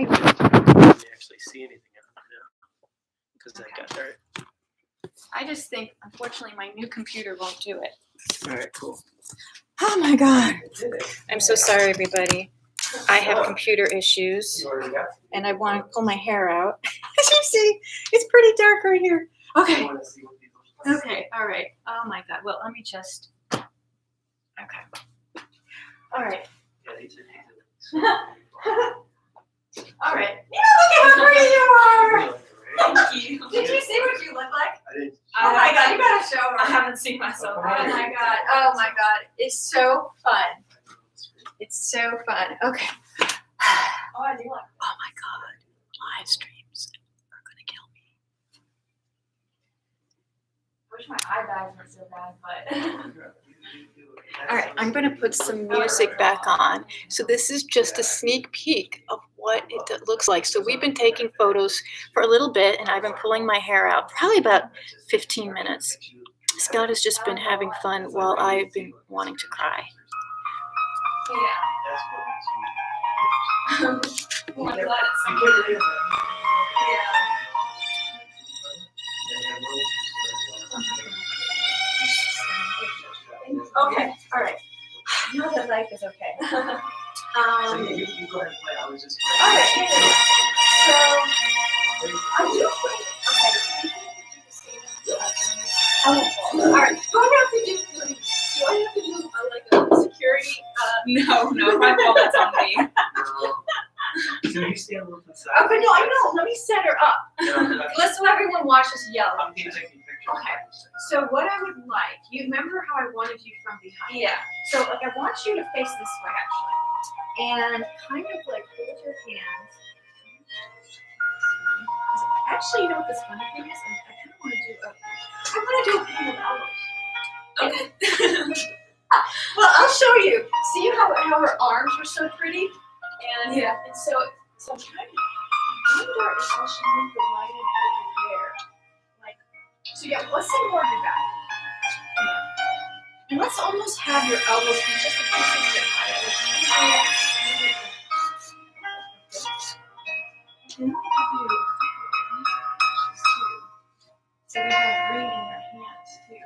might. You actually see anything out now because I got there. I just think, unfortunately, my new computer won't do it. All right, cool. Oh my god. I'm so sorry, everybody. I have computer issues, and I want to pull my hair out. As you see, it's pretty dark right here. Okay. Okay, all right. Oh my god. Well, let me just... Okay. All right. All right. Look at how pretty you are! Thank you. Did you see what you look like? I didn't. Oh my god, you gotta show her. I haven't seen myself. Oh my god. Oh my god. It's so fun. It's so fun. Okay. Oh, I do like that. Oh my god. Live streams are gonna kill me. I wish my eye bags weren't so bad, but. All right, I'm gonna put some music back on. So this is just a sneak peek of what it looks like. So we've been taking photos for a little bit, and I've been pulling my hair out probably about 15 minutes. Scott has just been having fun while I've been wanting to cry. Yeah. Well, I'm glad it's something. Yeah. Okay, all right. Now that life is okay. So you go ahead and play. I was just playing. All right, so I do think, okay. All right, do I have to do like a security? No, my wallet's on me. So you stand a little to the side. Okay, no, I know. Let me set her up. Let's let everyone watch us yell. I'm taking pictures. Okay. So what I would like, you remember how I wanted you from behind? Yeah. So like I want you to face this way actually. And kind of like hold your hands. Actually, you know what this funny thing is? I kind of want to do a pair of elbows. Okay. Well, I'll show you. See how her arms were so pretty? And Yeah. and so I'm trying to wonder if I should move the light in over there. Like, so yeah, let's see more of your back. Yeah. And let's almost have your elbows be just a few inches higher. And then we'll give you inches too. So we have green in your hands too.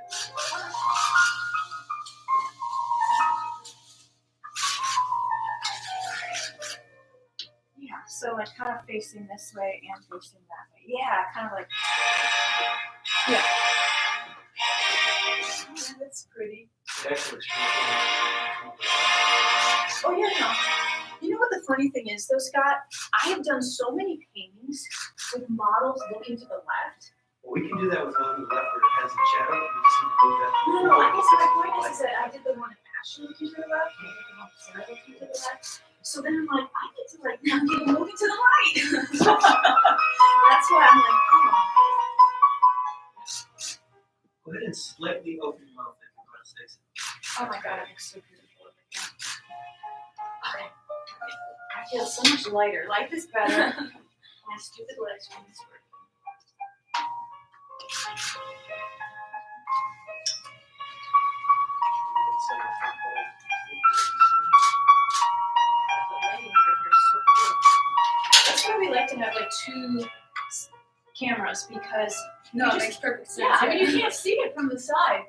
Yeah, so like kind of facing this way and facing that way. Yeah, kind of like, yeah. Oh, that's pretty. Oh yeah, no. You know what the funny thing is though, Scott? I have done so many paintings with models looking to the left. Well, we can do that with one on the left where it has a shadow. You just need to move that. No, I guess my point is that I did the one of Ashley looking to the left, and I did the one of Sarah looking to the left. So then I'm like, I need to like now get them moving to the right. That's why I'm like, oh. Go ahead and slightly open your mouth if you want to say something. Oh my god, it looks so beautiful. Okay. I feel so much lighter. Life is better. My stupid legs are this working. That's why we like to have like two cameras because No, you it just- makes perfect sense. yeah, I mean you can't see it from the side.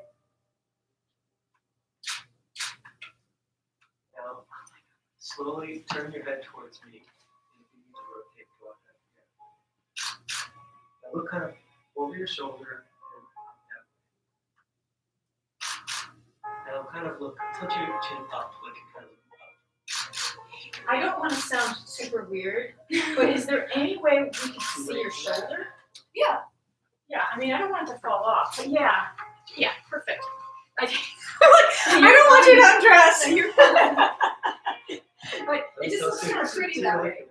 Now, slowly turn your head towards me. If you need to rotate, go ahead. Now look kind of over your shoulder. Now kind of look, tilt your chin up, like you kind of look up. I don't want to sound super weird, but is there any way we can see your shoulder? Yeah. Yeah, I mean I don't want it to fall off, but yeah, perfect. I don't want you to undress. You're fine. But it just looks kind of pretty that way.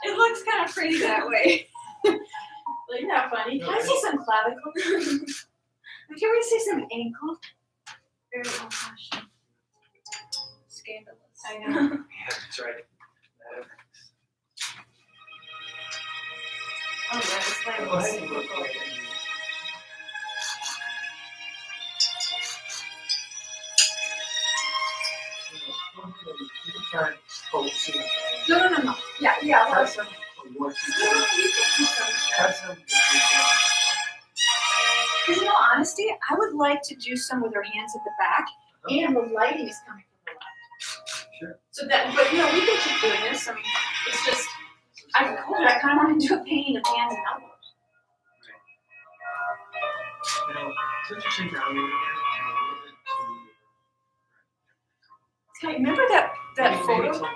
It looks kind of pretty that way. Like that funny. Can I see some clavicle? Can we see some ankle? Very old fashioned. Scandalous. I know. Yeah, that's right. Oh yeah, this Go one ahead was and super look cool. like you can try and hold some. No. Yeah, Yeah, well, Have some, or you want to? you can do some. Have some. In all honesty, I would like to do some with our hands at the back, and the lighting is coming from the left. Sure. So that, but we can keep doing this. I mean, it's just, I kind of want to do a painting of hands and elbows. Now, since you're sitting down, you're a little bit too. Okay, remember that photo?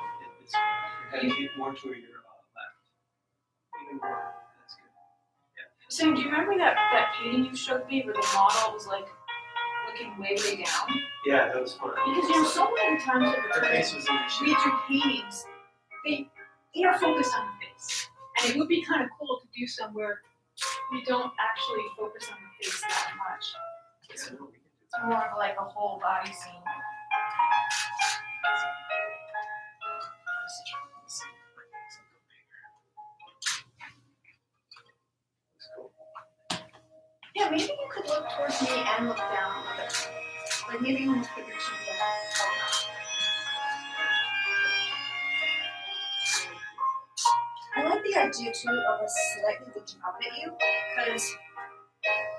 Your head more to your left. Even more. That's good. So do you remember that painting you showed me where the model was like looking way down? Yeah, that was fun. Because you know, so many times with Her the face was in the we shape. do paintings, they are focused on the face. And it would be kind of cool to do some where we don't actually focus on the face that much. Yeah, no, we can do It's more of like a whole body scene. Yeah, maybe you could look towards me and look down a little bit. Like maybe you want to put your chin down. I like the idea too of us slightly looking up at you, because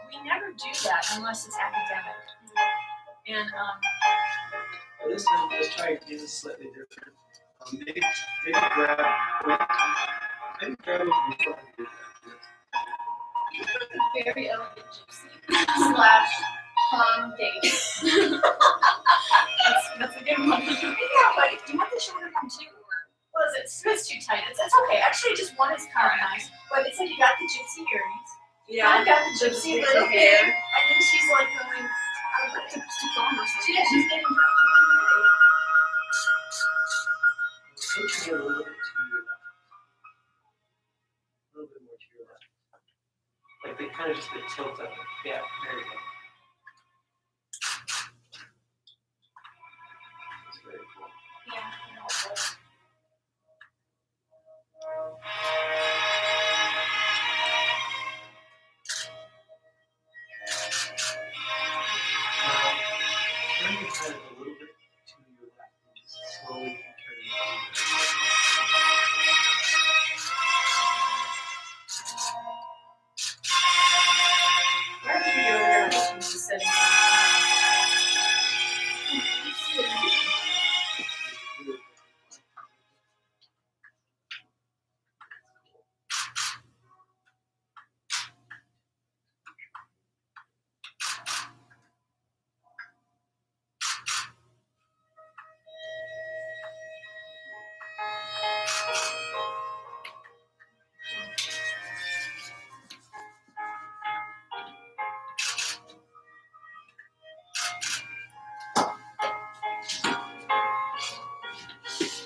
we never do that unless it's academic. And Well, this time, let's try and do this slightly different. Maybe grab it before I do very elegant gypsy slash palm date. that's a good one. Yeah, but if you want the shoulder one too, or well, it's too tight. It's okay. Actually, just one is kind of nice, but it's like you got the gypsy earrings. Yeah. I got the gypsy little hair. thing, and then she's like going. I would like to film her. Yeah, she's getting dressed. Switch your head a little bit to your left. A little bit more to your left. Like they kind of just tilt up. Yeah, there you go. That's very cool. Yeah, I know it does. Turn your head a little bit to your left and just slowly keep turning it. Where did you go there? Looking to setting.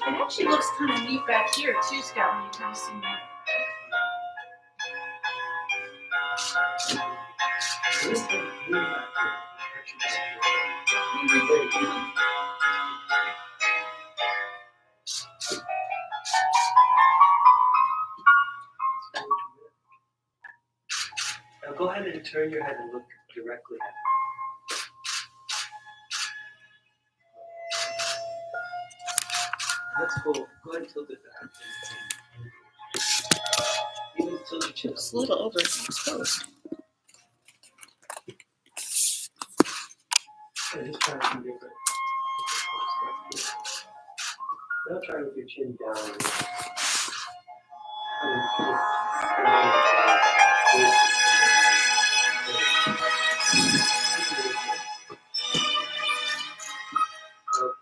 It actually looks kind of neat back here too, Scott, when you kind of see me. So this time, move back here. Actually, there you go. Now go ahead and turn your head and look directly at me. That's cool. Go ahead and tilt it back. Even tilt your chin up. It's a little overexposed. Yeah, just try some different. Now try with your chin down.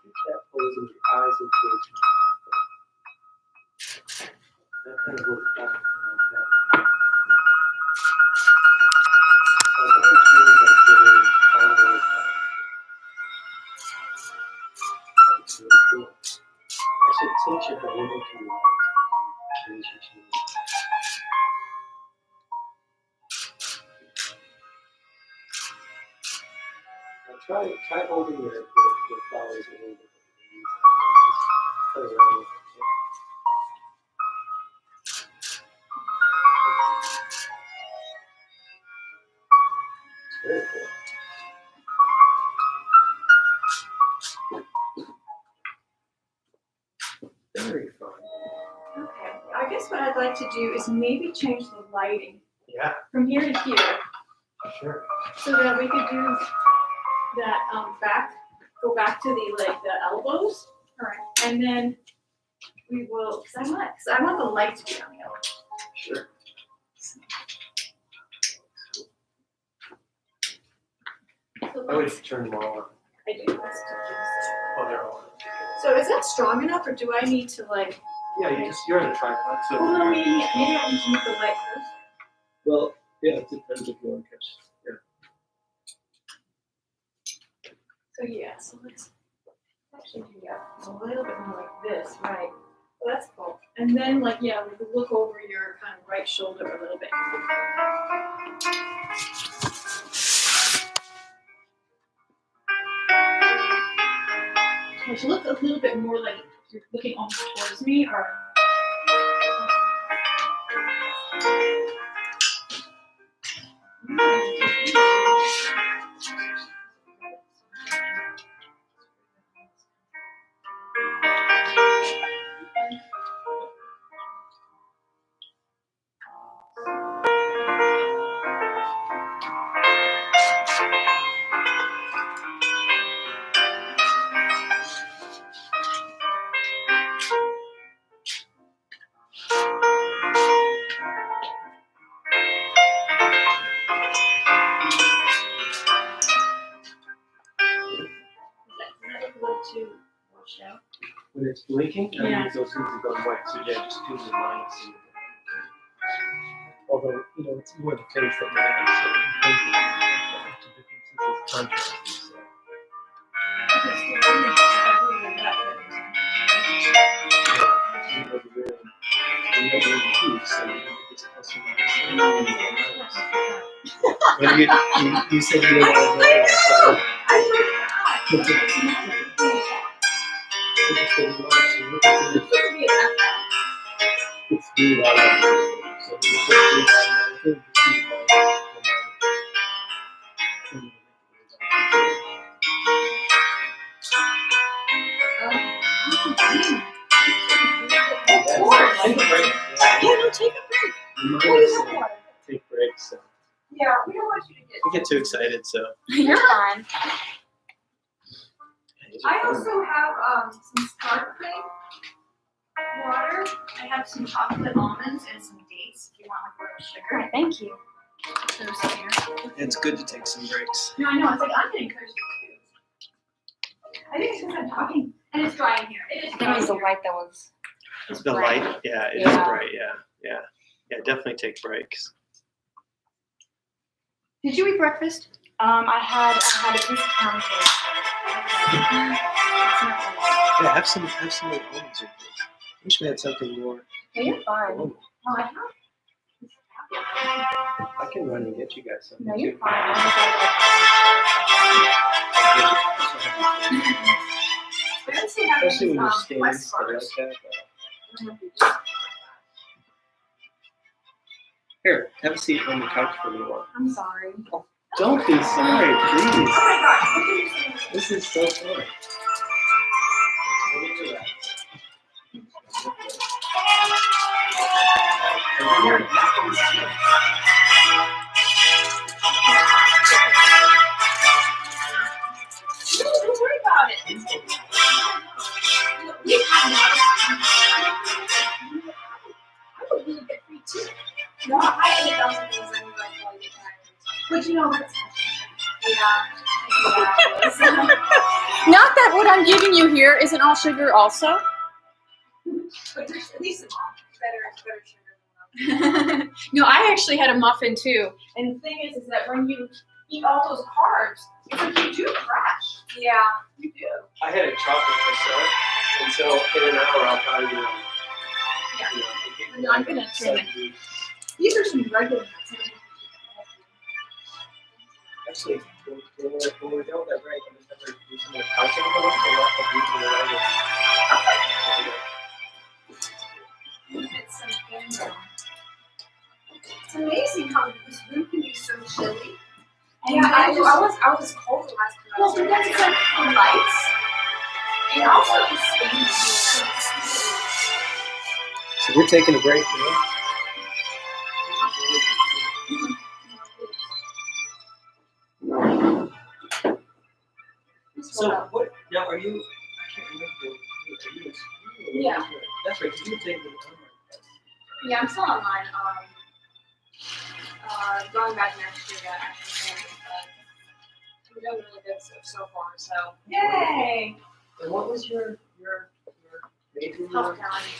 Keep that pose with your eyes and towards me. That kind of looks back like that. That's really cool. I should tilt your head a little to your right. Raise your chin. Now try holding your flowers a little bit. Just play around with it. It's very cool. Very fun. Okay. I like to do is maybe change the lighting Yeah, from here to here, sure. so that we could do that go back to the elbows. All right, and then we will, because I want the light to be on the elbows. Sure. So I would let's, turn them all on. I do. Let's do this. Oh, they're all on. So is that strong enough, or do I need to like? Yeah, you're on a tripod, so. Well, no, maybe I need to move the light first. Well, yeah, it depends if you want to catch. So yeah, so let's actually do that a little bit more like this, right? Well, that's cool. And then we could look over your kind of right shoulder a little bit. I should look a little bit more like you're looking almost towards me, or. To wash out. When it's blinking, that Yeah. means those things are going white. So yeah, just do the minus. Although, it's more the face that matters. So the differences is contrast. So. Well, you said you didn't want to know, so it's really so take a break. Yeah, no, take a break. Take breaks. So. Yeah, we don't want you to I get too excited, so. You're fine. I also have some sparkling water. I have some chocolate almonds and some dates if you want like a little sugar. Thank you. It's good to take some breaks. No, I know. It's like I'm getting thirsty too. I think it's because I'm talking and it's dry in here. It is I think dry it was the in here. light that was. The light, yeah, it is Yeah. bright, yeah. Yeah, definitely take breaks. Did you eat breakfast? I had a piece of pound cake. Yeah, have some almonds with this. I wish we had something more. No, you're fine. Oh, Oh, I have. I can run and get you guys something No, you're too. fine. I don't see how Especially when you're these standing West still like bars. that. Here, have a seat on the couch for a little while. I'm sorry. Don't be sorry, please. Oh my gosh, what did you say? This is so fun. Really relax. Don't worry about it. I would really get free too. No, I ate those things anyway while you get tired. But you know what's yeah. Not that what I'm giving you here isn't all sugar also. But there's at least some better sugar than No, I actually had a muffin too. And the thing is that when you eat all those carbs, it's like you do crash. yeah. You do. I had a chocolate croissant, and so in an hour I'll probably No, I'm gonna turn it. These are some regular nuts. Actually, when we're down that break, I'm just going to do some more couching for them, so I'll do It's amazing how this room can be so chilly. And Yeah, I was cold the last time. Well, because it's like the lights and also the space. So we're taking a break now. So what? Now are you? I can't remember. Are you in school? Yeah. That's right. 'Cause you were taking the online test. Yeah, I'm still online. Going back next year to actually finish, but we've done really good so far. So yay! And what was your major? Hospitality.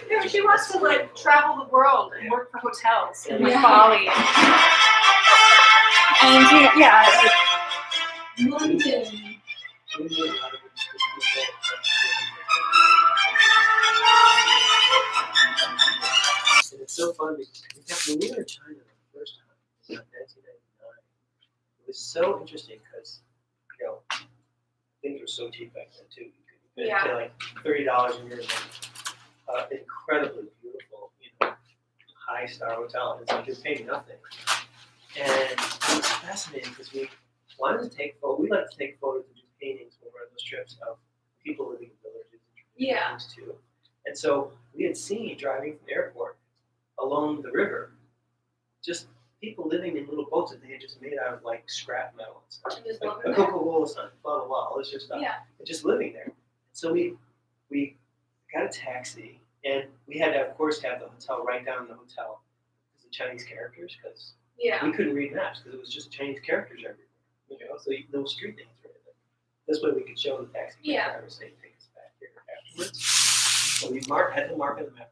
Yeah, she wants to like travel the world and work for hotels in like Yeah. Bali. And you know, yeah, like, London. We knew a lot of interesting people. And it's so fun because when we were in China the first time, in 1999, it was so interesting because, you know, things were so cheap back then too. You could pay like $30 and you're in an incredibly beautiful, you know, high-star hotel. And it's like you're paying nothing. And it was fascinating because we wanted to take photos. We like to take photos and do paintings when we're on those trips of people living in villages and things too. And so we had seen driving from the airport along the river, just people living in little boats that they had just made out of like scrap metal and stuff. Just Like living a there. Coca-Cola sign, blah blah blah, all this sort of stuff. Yeah. And just living there. So we got a taxi and we had to of course have the hotel right down in the hotel because of Chinese characters because Yeah. we couldn't read maps because it was just Chinese characters everywhere. You know, so no street names or anything. This way we could show the taxi driver saying take us back here afterwards. So we had to mark on the map.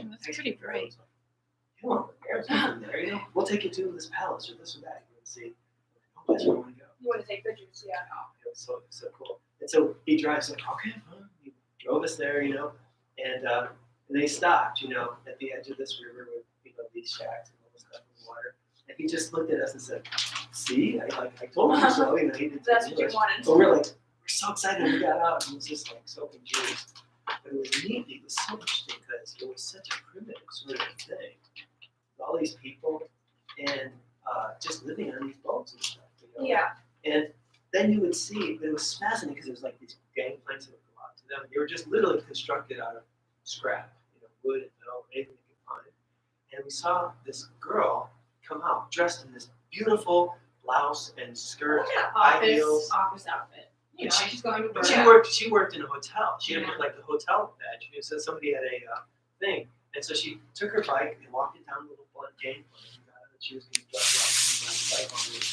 that's pretty bright. Come on, there's nothing there. You know, we'll take you to this palace or this or that. You can see. Oh, that's where we want to go. You want to take pictures? Yeah. Oh, it was so cool. And so he drives up. Okay, fine. He drove us there, you know, and they stopped, you know, at the edge of this river with these shacks and all this stuff in the water. And he just looked at us and said, "See, I told you so." You know, he did. That's what you wanted. But we're so excited we got out. And he was just like so confused. But it was neat. It was so interesting because it was such a primitive sort of thing. All these people and just living on these boats and stuff. You know? Yeah. And then you would see, it was fascinating because it was like these gangplanks that would go out to them. They were just literally constructed out of scrap, you know, wood and metal, anything you could find. And we saw this girl come out dressed in this beautiful blouse and skirt, high heels. Office outfit. You know, she's going to But work. she worked in a hotel. She had like the hotel badge. It said somebody had a thing. And so she took her bike and walked it down a little blunt gangplank and got out and she was going to drive off the bike all the way to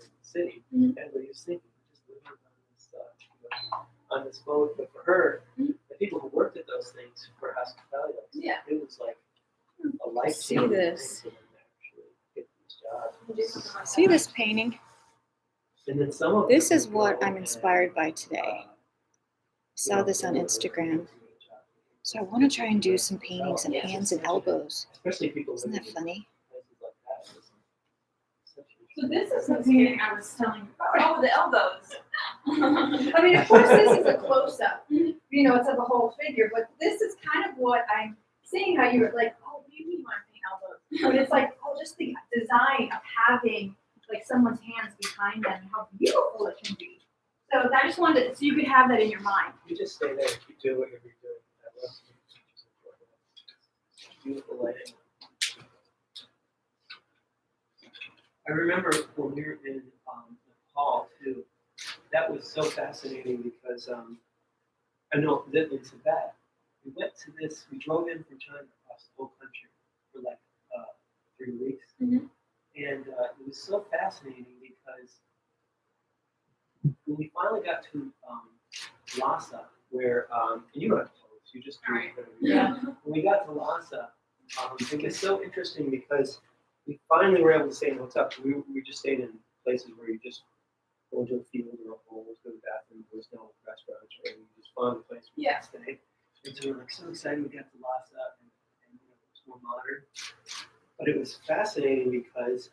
the city. Mm-hmm. And what he was thinking, just living on this, on this boat. But for her, the people who worked at those things for hospitality, it was like a life-changing this. thing for them to actually get these jobs. See this painting? And then some of This them is would what go I'm and, inspired by today. I saw this on Instagram. So I want to try and do some paintings of hands and elbows. Especially people Isn't that living in funny? places like that. It's such a- So this is the painting I was telling you about. Oh, the elbows. I mean, of course, this is a close-up. You know, it's of a whole figure, but this is kind of what I'm seeing. How you were like, oh, what do you mean you want to paint elbows? But it's like, oh, just the design of having like someone's hands behind them and how beautiful it can be. So I just wanted to, so you could have that in your mind. You just stay there. You do whatever you're doing. I love it. Beautiful lighting. I remember when we were in Nepal too. That was so fascinating because I know that in Tibet, we went to this. We drove in from China across the whole country for like 3 weeks, Mhm. and it was so fascinating because when we finally got to Lhasa, where and you don't have to tell us, you just do All right. whatever you do. When we got to Lhasa, it was so interesting because we finally were able to stay in a hotel. We just stayed in places where you just go into a field or a hole, go to the bathroom, there was no restaurants or anything. We just found a place where we could stay. And so we were like so excited we got to Lhasa and you know, it was more modern. But it was fascinating because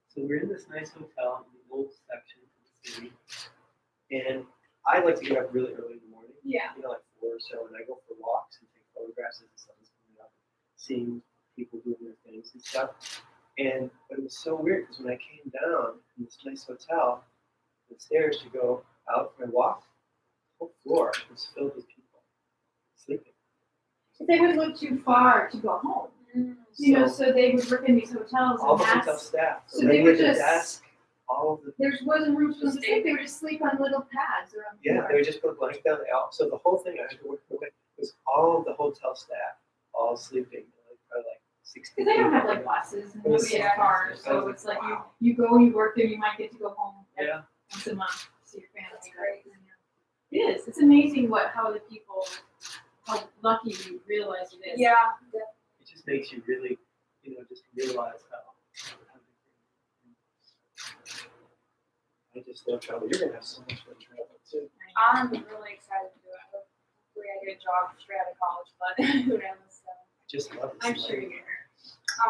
so we're in this nice hotel in the old section of the city. And I like to get up really early in the morning. Yeah. You know, like 4 or so, and I go for walks and take photographs as the sun's coming up, seeing people doing their things and stuff. But it was so weird because when I came down in this nice hotel, the stairs to go out for my walk, the whole floor was filled with people sleeping. they would look too far to go home. You know, so they would work in these hotels all and the hotel that's, staff, so so they they were at the just- desk, all of the, there wasn't room for them to sleep, they would just sleep on little pads or on the yeah, floor. they would just put a blanket down, so the whole thing I had to work with was all of the hotel staff, all sleeping, probably like 60 Cause they don't have people. like buses and It was nobody has so cars, nice. I so was it's like, like wow. you go, you work there, you might get to go home like Yeah, once a month, see your family. That's great. It is, it's amazing how the people, how lucky you realize it is. Yeah. it just makes you really, just realize how I just love travel. You're gonna have so much fun traveling too. I'm really excited to do it. Hopefully I get a job straight out of college, but who knows? So. I just love it. I'm sure you get her.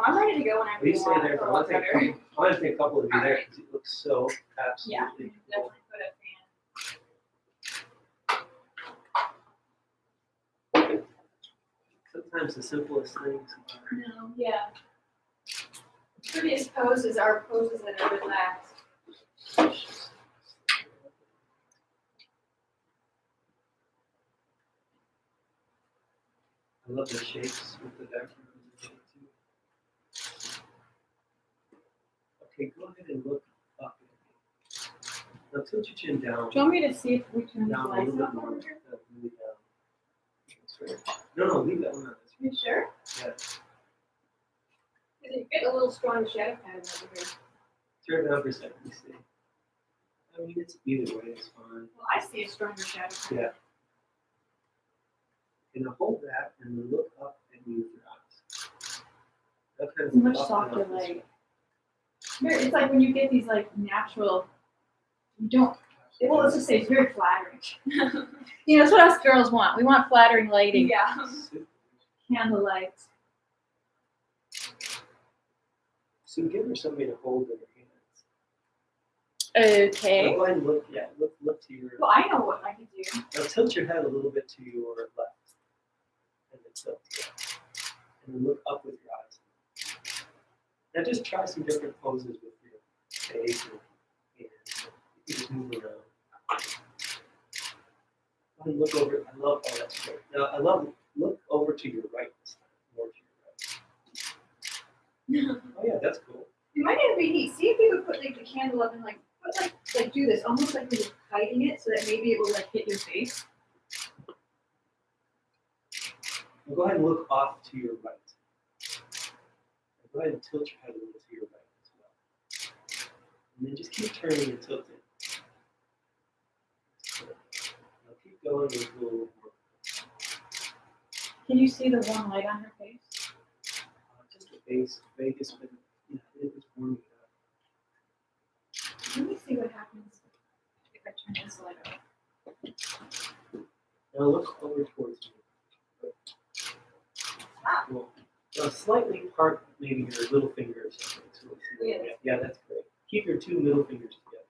I'm ready to go whenever We you stay want. there I for feel one a lot thing. better. I want to take a couple of you there because it looks so Yeah, absolutely cool. definitely put a fan. Sometimes the simplest things are. No, yeah. Prettiest poses are poses that are relaxed. I love the shapes with the background. Too. Okay, go ahead and look up. Now tilt your chin down. Do you want me to see if we turn the Down a lights little bit off more. over here? Really down. That's right. No, leave that one on. That's You sure? Yeah. You get a little strong shadow pattern over here. Turn it down for a second. You see. I mean, it's either way. It's fine. Well, I see a stronger shadow pattern. Yeah. And now hold that and then look up and move your eyes. That kind It's of much up and softer up is- light. It's like when you get these like natural, you don't, well, let's just say it's very flattering. You know, that's what us girls want. We want flattering lighting, Yeah. Super. candlelight. So give her somebody to hold in her hands. Okay. Now go ahead and look, look to your, Well, I know what I can do. now tilt your head a little bit to your left. And then tilt. And then look up with your eyes. Now just try some different poses with your face and hands. You can just move around. Go ahead and look over, I love, oh that's great. Now I love, look over to your right this time, more to your right. Oh yeah, that's cool. It might even be neat. See if you could put like the candle up and like put like do this, almost like you're hiding it, so that maybe it will like hit your face. Now go ahead and look off to your right. Now go ahead and tilt your head a little to your right as well. And then just keep turning and tilting. Now keep going with a little more. Can you see the warm light on her face? Just the base, Vegas, but it was warming up. Let me see what happens if I turn this light on. Now look over towards me. Well, slightly part maybe your little finger or something. So we'll see what we get. Yeah, that's great. Keep your two middle fingers together.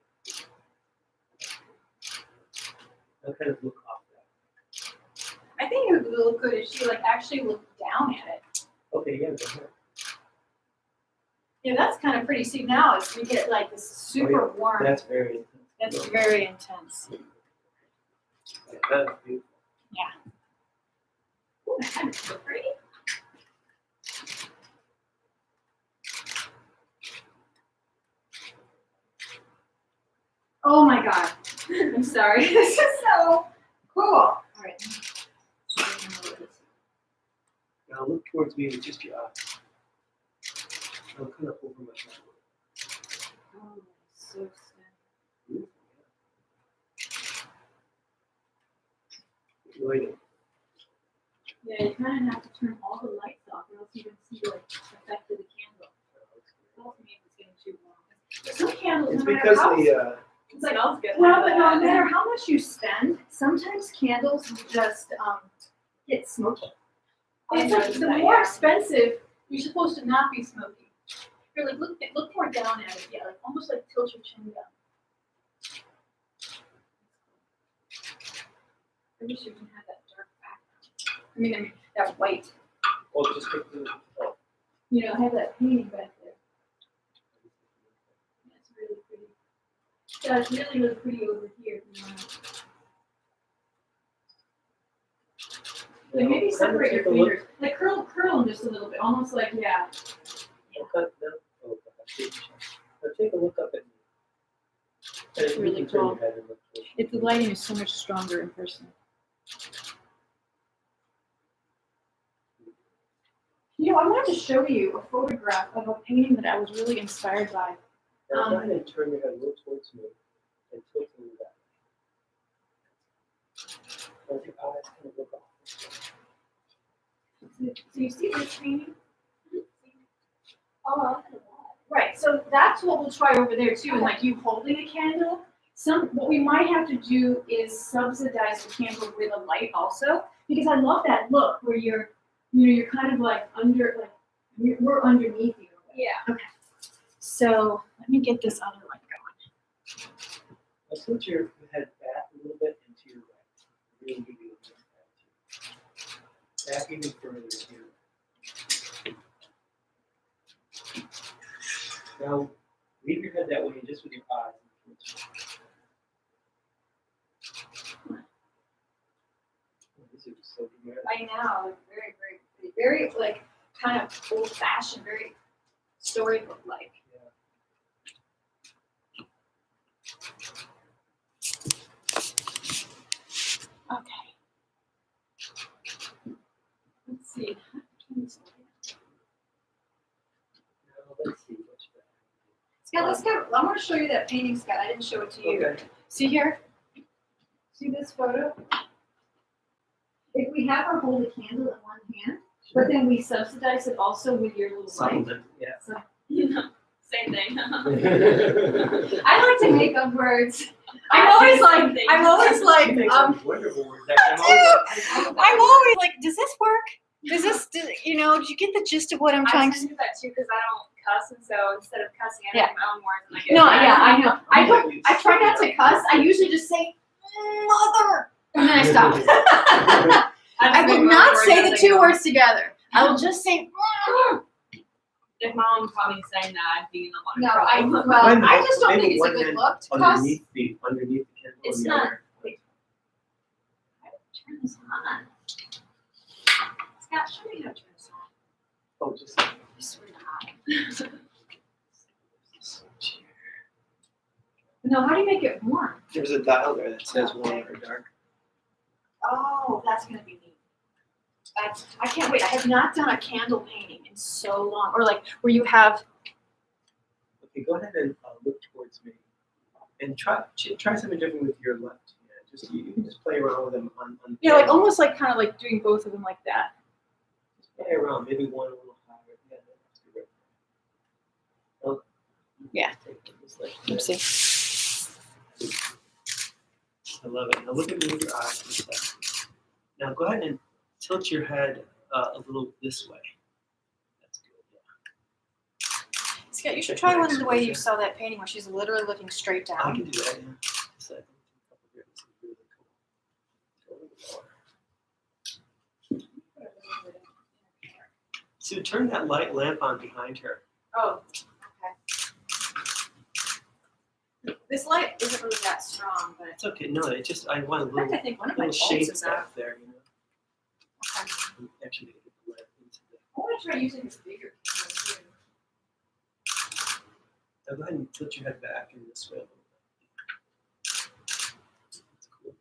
Now kind of look off that. I think it would look good if she like actually looked down at it. Okay, yeah, go ahead. Yeah, that's kind of pretty. See, now it's, we get like this super warm. That's very intense. That's very intense. Yeah, that's beautiful. Ooh, that kind of so pretty. Oh my god. I'm sorry. This is so cool. All right. Now look towards me with just your eyes. I'll kind of over my shoulder. Oh, so stunning. Beautiful, yeah. Light it. Yeah, you kind of have to turn all the lights off, or else you can see like the effect of the candle. Tells me if it's getting too warm. But some candles, It's no matter because how, the it's like, Smells good. well, but no matter how much you spend, sometimes candles just get smoky. It's like the more expensive, you're supposed to not be smoky. You're like look more down at it, yeah, like almost like tilt your chin down. I wish you can have that dark background. I mean that white. well, just pick the You know, have that painting back there. That's really pretty. Yeah, it's really, really pretty over here. If you want. Like maybe Now, separate your take a look. fingers. Like curl them just a little bit, almost like, yeah. Look up now. Oh, gosh. Now take a look up at me. That's And you really can turn your cool. head and look towards If the me. lighting is so much stronger in person. You know, I wanted to show you a photograph of a painting that I was really inspired by. Now go ahead and turn your head a little towards me and tilt a little that way. Now your eyes kind of look off. So you see this painting? Oh, right. So that's what we'll try over there too. And like you holding a candle. What we might have to do is subsidize the candle with a light also, because I love that look where you're kind of like under, like we're underneath you. Yeah. Okay. So let me get this other light going. Now tilt your head back a little bit and to your right. Really give you a back even further to your right. Now leave your head that way just with your eyes. This is so good. I know, very, very pretty. Very like kind of old fashioned, very storybook like. Okay. Let's see. Now let's see what's that. Scott, I want to show you that painting, Scott. I didn't show it to you. Okay. See here? See this photo? If we have her hold a candle in one hand, but then we subsidize it also with your little light. Supplement, yeah. So, Same thing. I like to make up words. I'm always like, You make some wonderful words. I'm always like, does this work? Does this, do you get the gist of what I'm I trying tend to to do that too because I don't cuss, and so instead of cussing, I Yeah. make my own words and I get no, mad. yeah, I know. I try not to cuss. I usually just say, mother, and then I stop. I just make will my own not words say as the I two go. words together. I will just say, If my mom caught me saying that, I'd be in a lot of no, trouble. I just don't Maybe think it's a one good hand look to cuss. underneath the candle. It's and the not- other. Turn this on. Scott, show me how to turn this on. Oh, just I swear to God. No, how do you make it warm? there's a dial there that says warm or dark. Oh, that's gonna be neat. I can't wait. I have not done a candle painting in so long, or like where you have. Okay, go ahead and look towards me, and try something different with your left hand. Just you can just play around with them on. Yeah, like almost like kind of like doing both of them like that. Just play around, maybe one a little higher. Yeah, that's good. Oh, Yeah. take this like Let's this. see. I love it. Now look at me with your eyes for a second. Now go ahead and tilt your head a little this way. That's good. Yeah. Scott, you should try one of the way you saw that painting where she's literally looking straight I down. can do that. Yeah. Just a second. A couple here. This is really cool. Go a little lower. So turn that light lamp on behind her. Oh, okay. This light isn't really that strong, but It's okay. No, it just I want a in fact, little I think one of my little bulbs shape is out. back there. You know. Okay. Actually, get the lamp into the. I want to try using this bigger camera too. Now go ahead and tilt your head back in this way a little bit. That's cool.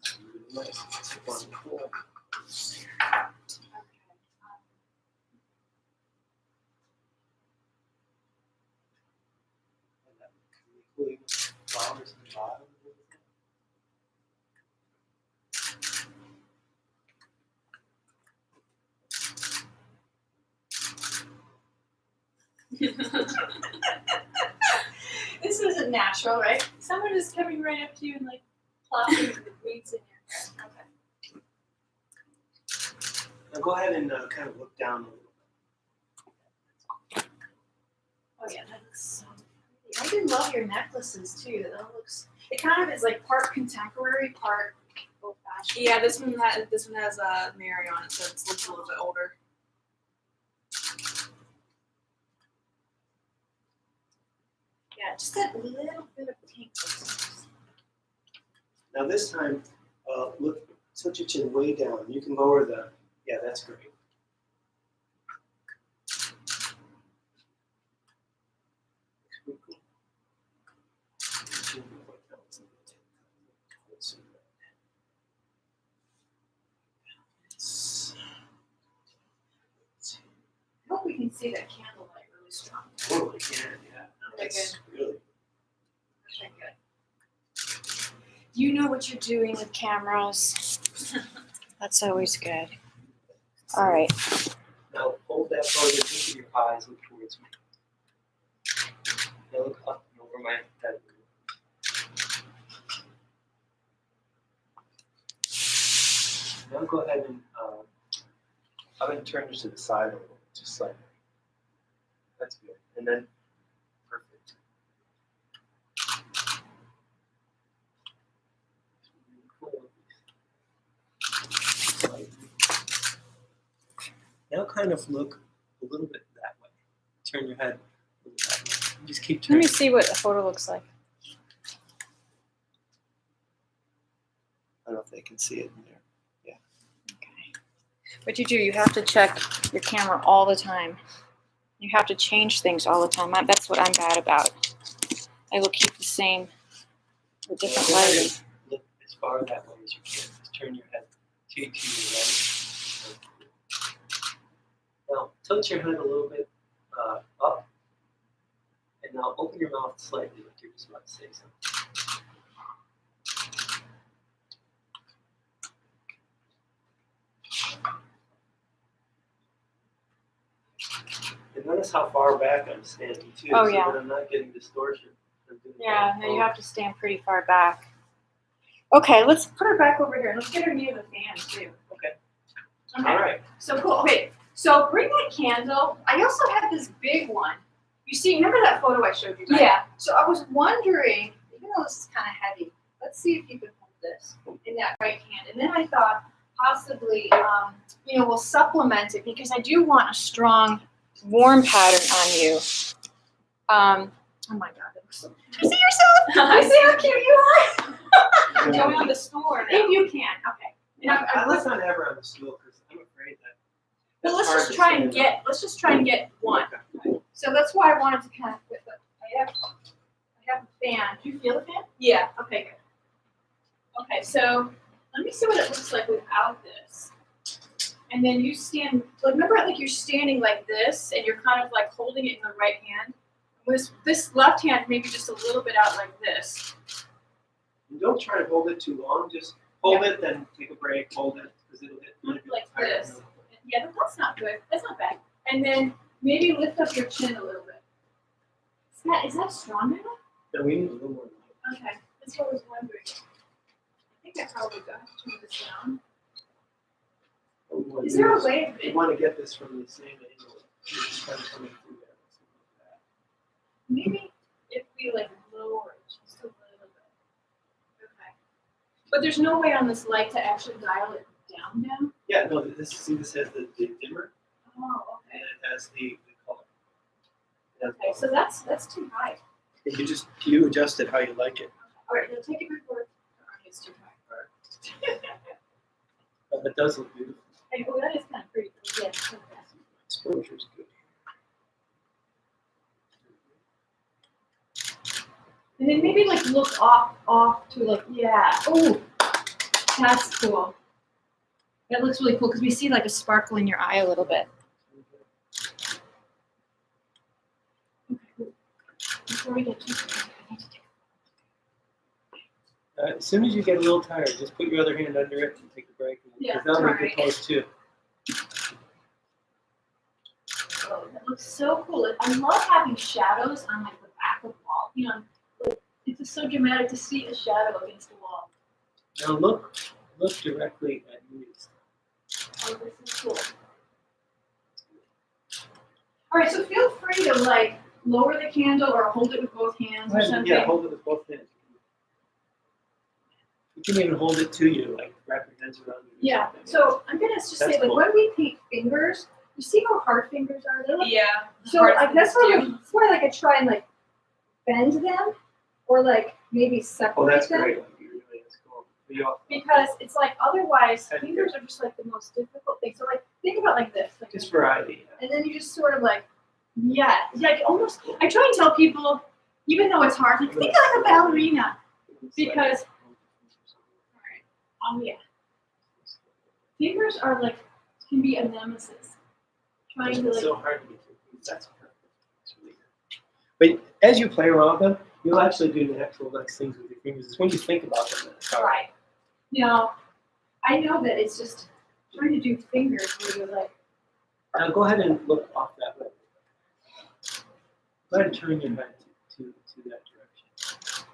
That's really nice. It's so fun and cool. And that really cool flowers in the bottom. This isn't natural, right? Someone is coming right up to you and like plopping the weeds in your hair. Okay. Now go ahead and kind of look down a little bit. Oh yeah, that looks so pretty. I do love your necklaces too. That looks. It kind of is like part contemporary, part old fashioned. Yeah, this one has Mary on it, so it looks a little bit older. Yeah, just that little bit of pink. Now this time, Look, tilt your chin way down. You can lower the. Yeah, that's great. I hope we can see that candlelight really strong. Totally can, yeah. No, that's really. Okay, good. You know what you're doing with cameras. That's always good. All right. Now hold that pose and think of your eyes, look towards me. Now look up and over my head. Now go ahead and I'm going to turn this to the side a little, just slightly. That's good. And then, perfect. Now kind of look a little bit that way. Turn your head a little that way. Just keep Let turning. me see what a photo looks like. I don't know if they can see it in there. Okay. What you do, you have to check your camera all the time. You have to change things all the time. That's what I'm bad about. I will keep the same, the different lighting. Look as far that way as you can. Just turn your head to your right. Now tilt your head a little bit up, and now open your mouth slightly like you're just about to say something. And notice how far back I'm standing too, Oh, so yeah. that I'm not getting distortion. I'm doing Yeah, that. no, you have to stand pretty far back. Okay, let's put her back over here. Let's get her near the fan too. Okay. Okay. All right. So cool. Okay, so bring that candle. I also have this big one. You see, remember that photo I showed you guys? Yeah. So I was wondering, even though this is kind of heavy, let's see if you can hold this in that right hand. And then I thought possibly, We'll supplement it because I do want a strong warm pattern on you. Oh my God, that looks so. You see yourself? You see how cute you are? Joey on the store. If you can, okay. Let's not have her on the stool because I'm afraid that. But let's hard just to try stand and up. get. Let's just try and get one. So that's why I wanted to kind of put the, I have a fan. Do you feel the fan? Yeah. Okay, good. Okay, so let me see what it looks like without this. And then you stand, like, remember, like you're standing like this, and you're kind of like holding it in the right hand. With this left hand, maybe just a little bit out like this. And don't try to hold it too long. Just hold it, then take a break. Hold it because it'll get Like this. Yeah, but that's not good. That's not bad. And then maybe lift up your chin a little bit. Is that strong enough? No, we need a little more. Okay, that's what I was wondering. I think I probably got to turn this down. Is there a way of You want to get this from the same angle. You're just kind of coming through there. Maybe if we like lower it just a little bit. Okay. But there's no way on this light to actually dial it down? Yeah, no, this has the dimmer Oh, and okay. it has the color. It has Okay, so that's too high. you adjust it how you like it. All right, now take it before it's too high. But it does look beautiful. Hey, oh, that is kind of pretty. Yeah, it's okay. Exposure's good. And then maybe like look off to like, yeah. Oh, that's cool. That looks really cool because we see like a sparkle in your eye a little bit. Okay, cool. Before we get too I need to take As soon as you get a little tired, just put your other hand under it and take a break. Yeah, Because that'll make alright. it close too. Oh, that looks so cool. I love having shadows on like the back of the wall. Like, it's just so dramatic to see a shadow against the wall. Now look directly at me. Oh, this is cool. All right, so feel free to like lower the candle or hold it with both hands or something. Yeah, hold it with both hands. You can even hold it to you, like wrap your hands around it. Yeah. So I'm gonna just That's say, like, cool. when we paint fingers, you see how hard fingers are? They're like, Yeah. so like that's why like I try and like bend them or like maybe Oh, separate that's them. great. What you're doing is cool. because it's like otherwise fingers are just like the most difficult thing. So like think about like this. Like, Just variety. and then you just sort of like, yeah, like almost. I try and tell people, even though it's hard, like think like a ballerina because. Oh yeah. Fingers are like can be a nemesis. Trying to It's like. so hard to get through. That's perfect. It's really good. But as you play around with them, you'll actually do the actual nice things with your fingers. It's when you think about them that it's hard. Right. Now, I know that it's just trying to do fingers where you're like. Now go ahead and look off that way. Go ahead and turn your head to that direction.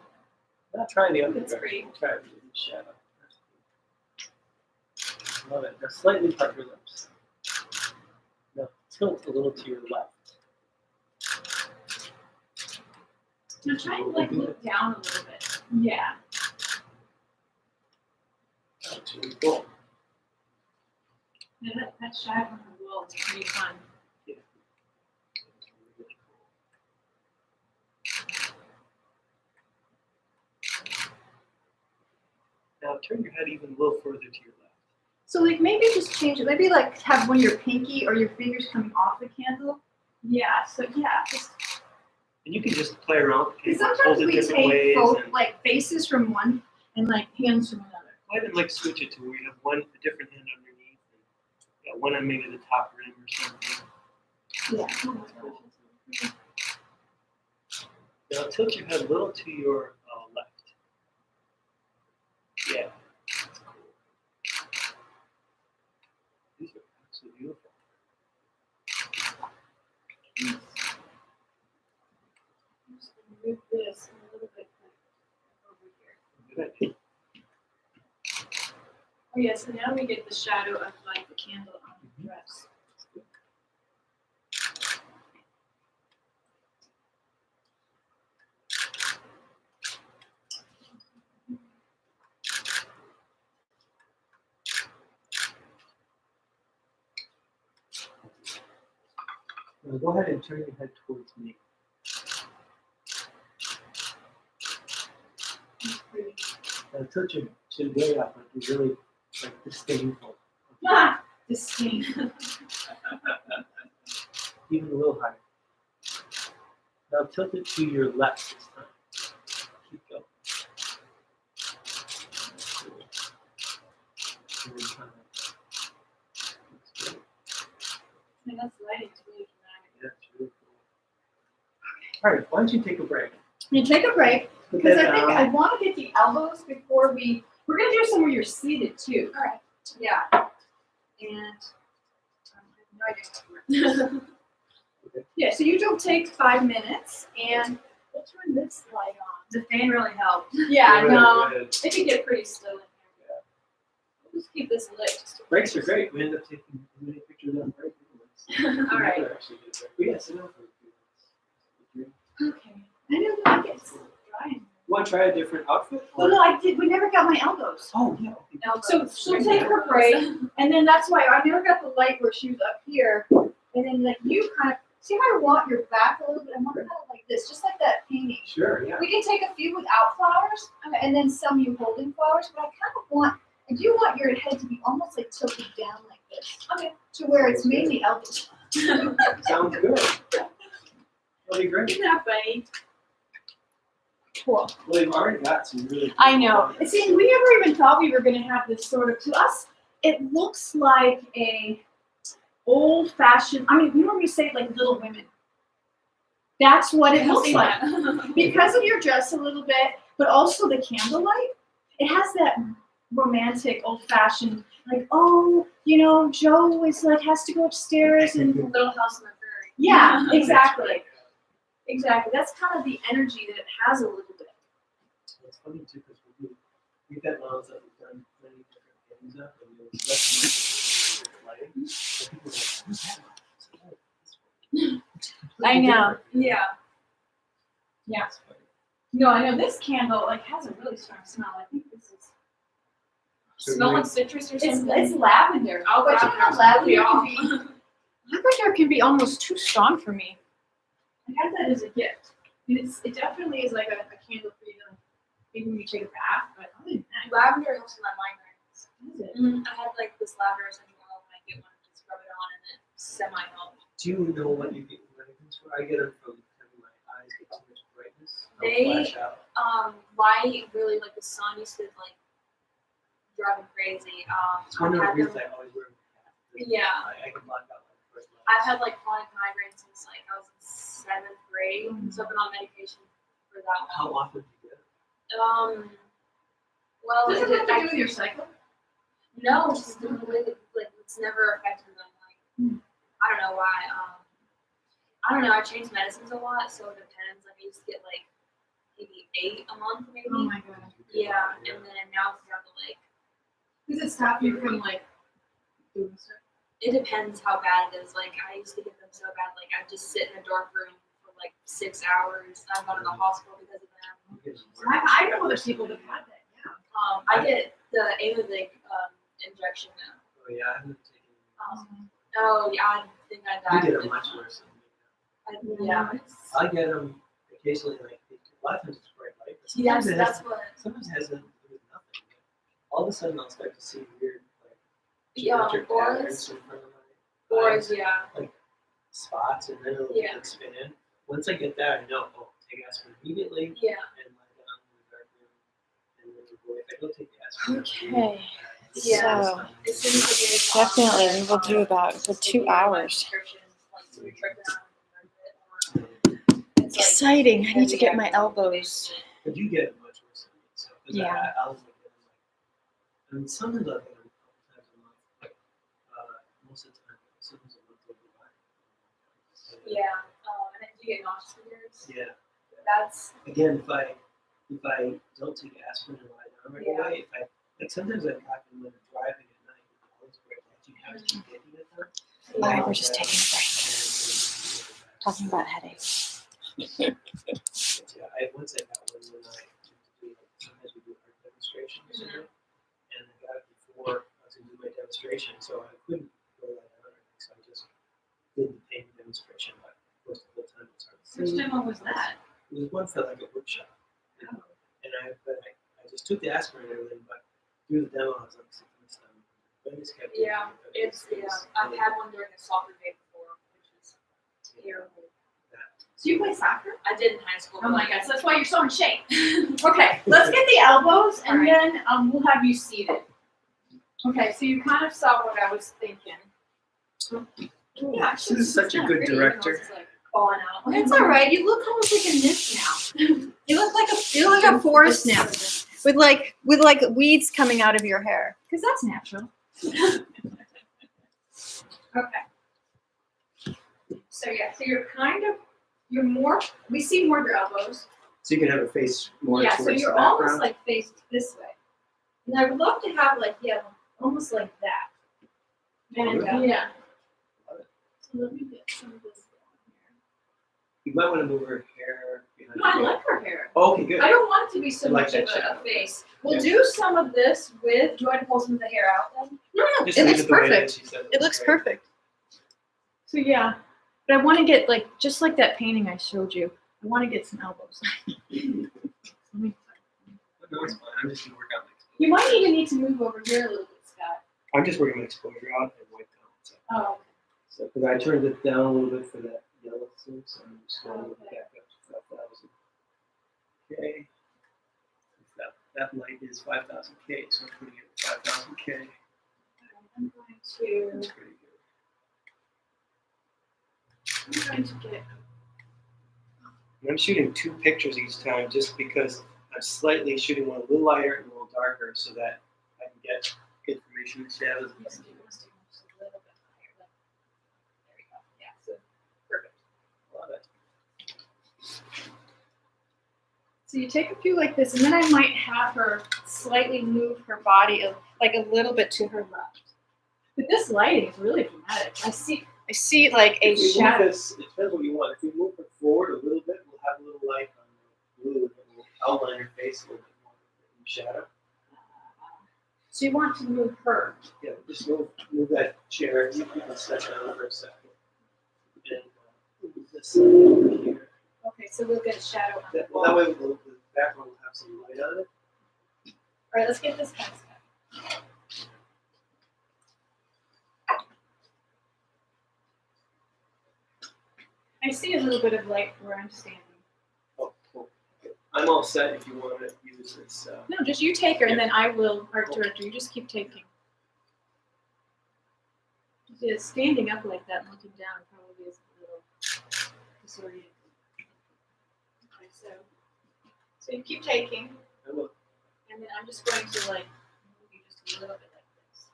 Now try the other That's direction. great. Try it with the shadow. Love it. Now slightly part your lips. Now tilt a little to your left. Now try and like look down a little bit. Yeah. That's really cool. Yeah, that shadow on the wall is pretty fun. Yeah. Now turn your head even a little further to your left. So like maybe just change it. Maybe like have one of your pinky or your fingers coming off the candle. Yeah. So yeah, just And you can just play around with the Because candle, sometimes hold it we different take ways, both and like faces from one and like hands from another. go ahead and like switch it to where you have one a different hand underneath, and one on maybe the top rim or something. Yeah. Now tilt your head a little to your left. Yeah. That's cool. These are absolutely beautiful. move this a little bit over here. Good idea. Oh yeah, so now we get the shadow of like the candle on the dress. Now go ahead and turn your head towards me. Now tilt your chin way up, like you're really like disdainful. Ah, disdain. Even a little higher. Now tilt it to your left this time. Keep going. And then kind of- that's good. And that's lighting's really dramatic. That's really cool. All right, why don't you take a break? You take a break Put because that I think down. I want to get the elbows before we're gonna do some where you're seated too. All right. Yeah. And I have no idea. Yeah, so you don't take 5 minutes and We'll turn this light on. the fan really helps. Yeah, Good, no, good. it can get pretty still in here. We'll just keep this lit. Just to Breaks are great. We end up taking many pictures on break. All right. Never actually did a break. But yeah, sit down for a few minutes. Okay. I know that it's drying. You want to try a different outfit? Well, no, I did. We never got my elbows. Oh, yeah. Okay. Elbows. So she'll take her break, and then that's why I never got the light where she was up here, and then like you kind of see how I want your back a little bit. I want kind of like this, just like that painting. Sure, yeah. We can take a few without flowers, and then some you holding flowers. But I do want your head to be almost like tilted down like this, Okay. to where it's mainly elbows. Sounds good. That'll be great. Isn't that funny? Cool. Well, they've already got some really I know. And see, we never even thought we were going to have this sort of. To us, it looks like a old-fashioned. I mean, you know when you say like Little Women. That's what it looks like. Because of your dress a little bit, but also the candlelight, it has that romantic, old-fashioned, like, oh, you know, Joe is like has to go upstairs and Little House on the Prairie. yeah, exactly, Exactly. That's kind of the energy that it has a little bit. It's funny too because we've had models that we've done many different things up and you'll especially different lighting. So people are like, "Who's that model?" It's like, "Oh, this one." It's completely I know. different. Yeah. Yeah. It's funny. No, I know this candle like has a really strong smell. I think this is smell like citrus or something. it's lavender. Oh, but you know, lavender can be. Lavender can be almost too strong for me. I had that as a gift. And it definitely is like a candle for you to maybe when you take a bath, but other than that, Lavender helps with my migraines. is it? I had like this lavender essential oil when I get one, just rub it on and then semi-help. Do you know what you get migraines for? I get them from having my eyes get too much brightness. I'll They- flash out. Light really like the sun used to like drive me crazy. It's one of the I've had reasons them- I always wear a hat. Yeah. I can block out like the first light. I've had like chronic migraines since like I was in 7th grade, so I've been on medication for that How long. often do you get it? Well, Does it have to do with your cycle? no, it's just the way that like it's never affected them. Like I don't know why. I don't know. I change medicines a lot, so it depends. Like I used to get like maybe 8 a month, maybe. Oh my god. Yeah, and then now it's down to like. Does it stop you from like doing stuff? It depends how bad it is. Like I used to get them so bad, like I'd just sit in a dark room for like 6 hours. I've gone to the hospital because of them. You get it I know other people that have that, yeah. I get the Aimovig injection now. Oh yeah, I haven't taken. Oh yeah, I think I died. You get it much worse than me. Yeah. I get them occasionally, like a lot of times it's bright light, but Yeah, sometimes it that's has, what. sometimes it has nothing to do with nothing. All of a sudden, I'll start to see weird like Yeah, geometric auras. patterns in front of my Auras, eyes, yeah. spots, and then it'll Yeah. like, spin in. Once I get that, I know. Oh, take aspirin immediately Yeah. and lie down in the dark room, and then go. If I don't take the aspirin, Okay. Yeah. So As soon as I get definitely we will do about for 2 hours. Exciting. I need to get my elbows. but you get it much worse than me. So 'cause Yeah. I was like, I mean, sometimes I'll get them a couple times a month, but most of the time, sometimes a month will be fine. Yeah. And then do you get nauseous with yours? Yeah. That's Again, if I don't take aspirin and lie down right away, if I like sometimes I've gotten when I'm driving at night, all this great lights, you have to keep getting at them. Alright, we're just taking a break. Talking about headaches. But yeah, once I got one when I do sometimes we do art demonstrations, you know, and I got it before I was gonna do my demonstration, so I couldn't go lie down or anything, so I just did the paint demonstration, but of course the whole time it was hard to see. Which demo was that? It was one for like a workshop. And I just took the aspirin and everything, but through the demo I was like sick to my stomach. But I just kept doing yeah. it. It's I've had one during a soccer game before, which was terrible. So you play soccer? I did in high school. Oh but my like, god, so that's why you're so in shape. Okay, let's get the elbows and Alright. then we'll have you seated. Okay, so you kind of saw what I was thinking. Yeah, This is such a good director. It's like falling out. That's all right. You look almost like a nymph now. You look like a forest nymph with like weeds coming out of your hair. Because that's natural. Okay. So yeah, so you're more, we see more of your elbows. So you can have a face more Yeah, towards so the you're almost background. like faced this way. And I would love to have like, yeah, almost like that. And Really? yeah. Love it. So let me get some of this down You might want to move her hair behind. here. No, I you. like her hair. Oh, okay, good. I don't want it to be so I like much of that shape. a face. We'll Yeah. do some of this with, do you want to pull some of the hair out then? No, no, Just it leave looks the way perfect. is, she said It looks great. perfect. So yeah, but I want to get like, just like that painting I showed you, I want to get some elbows. Let me- No, it's fine. I'm just gonna work out my exposure. You might even need to move over here a little bit, Scott. I'm just working my exposure out and white tone. Oh, So, because I turned it down a little bit for that yellow thing, so I'm just going to move it back up to 5,000. Okay. That light is 5,000 K, so I'm putting it at 5,000 K. I'm going That's to, pretty good. I'm going to get, And I'm shooting 2 pictures each time just because I'm slightly shooting one a little lighter and a little darker so that I can get information in shadows. yes, you must do just a little bit higher. There we go. Yeah, so perfect. Love it. So you take a few like this, and then I might have her slightly move her body like a little bit to her left. But this lighting is really dramatic. I see like a If we move shadow. this, it depends what you want. If we move it forward a little bit, we'll have a little light on the blue and we'll outline her face a little bit more in shadow. So you want to move her. Yeah, just move that chair. You can sit down for a second. And move this over here. Okay, so we'll get a shadow on the That wall. way the background will have have some light on it. All right, let's get this kind of stuff. I see a little bit of light where I'm standing. Oh, cool. I'm all set if you want to use this. No, just you take her, and then I will, art director, you just keep taking. Yeah, standing up like that and looking down probably is a little disorienting. Okay, so you keep taking, I will. and then I'm just going to like move you just a little bit like this.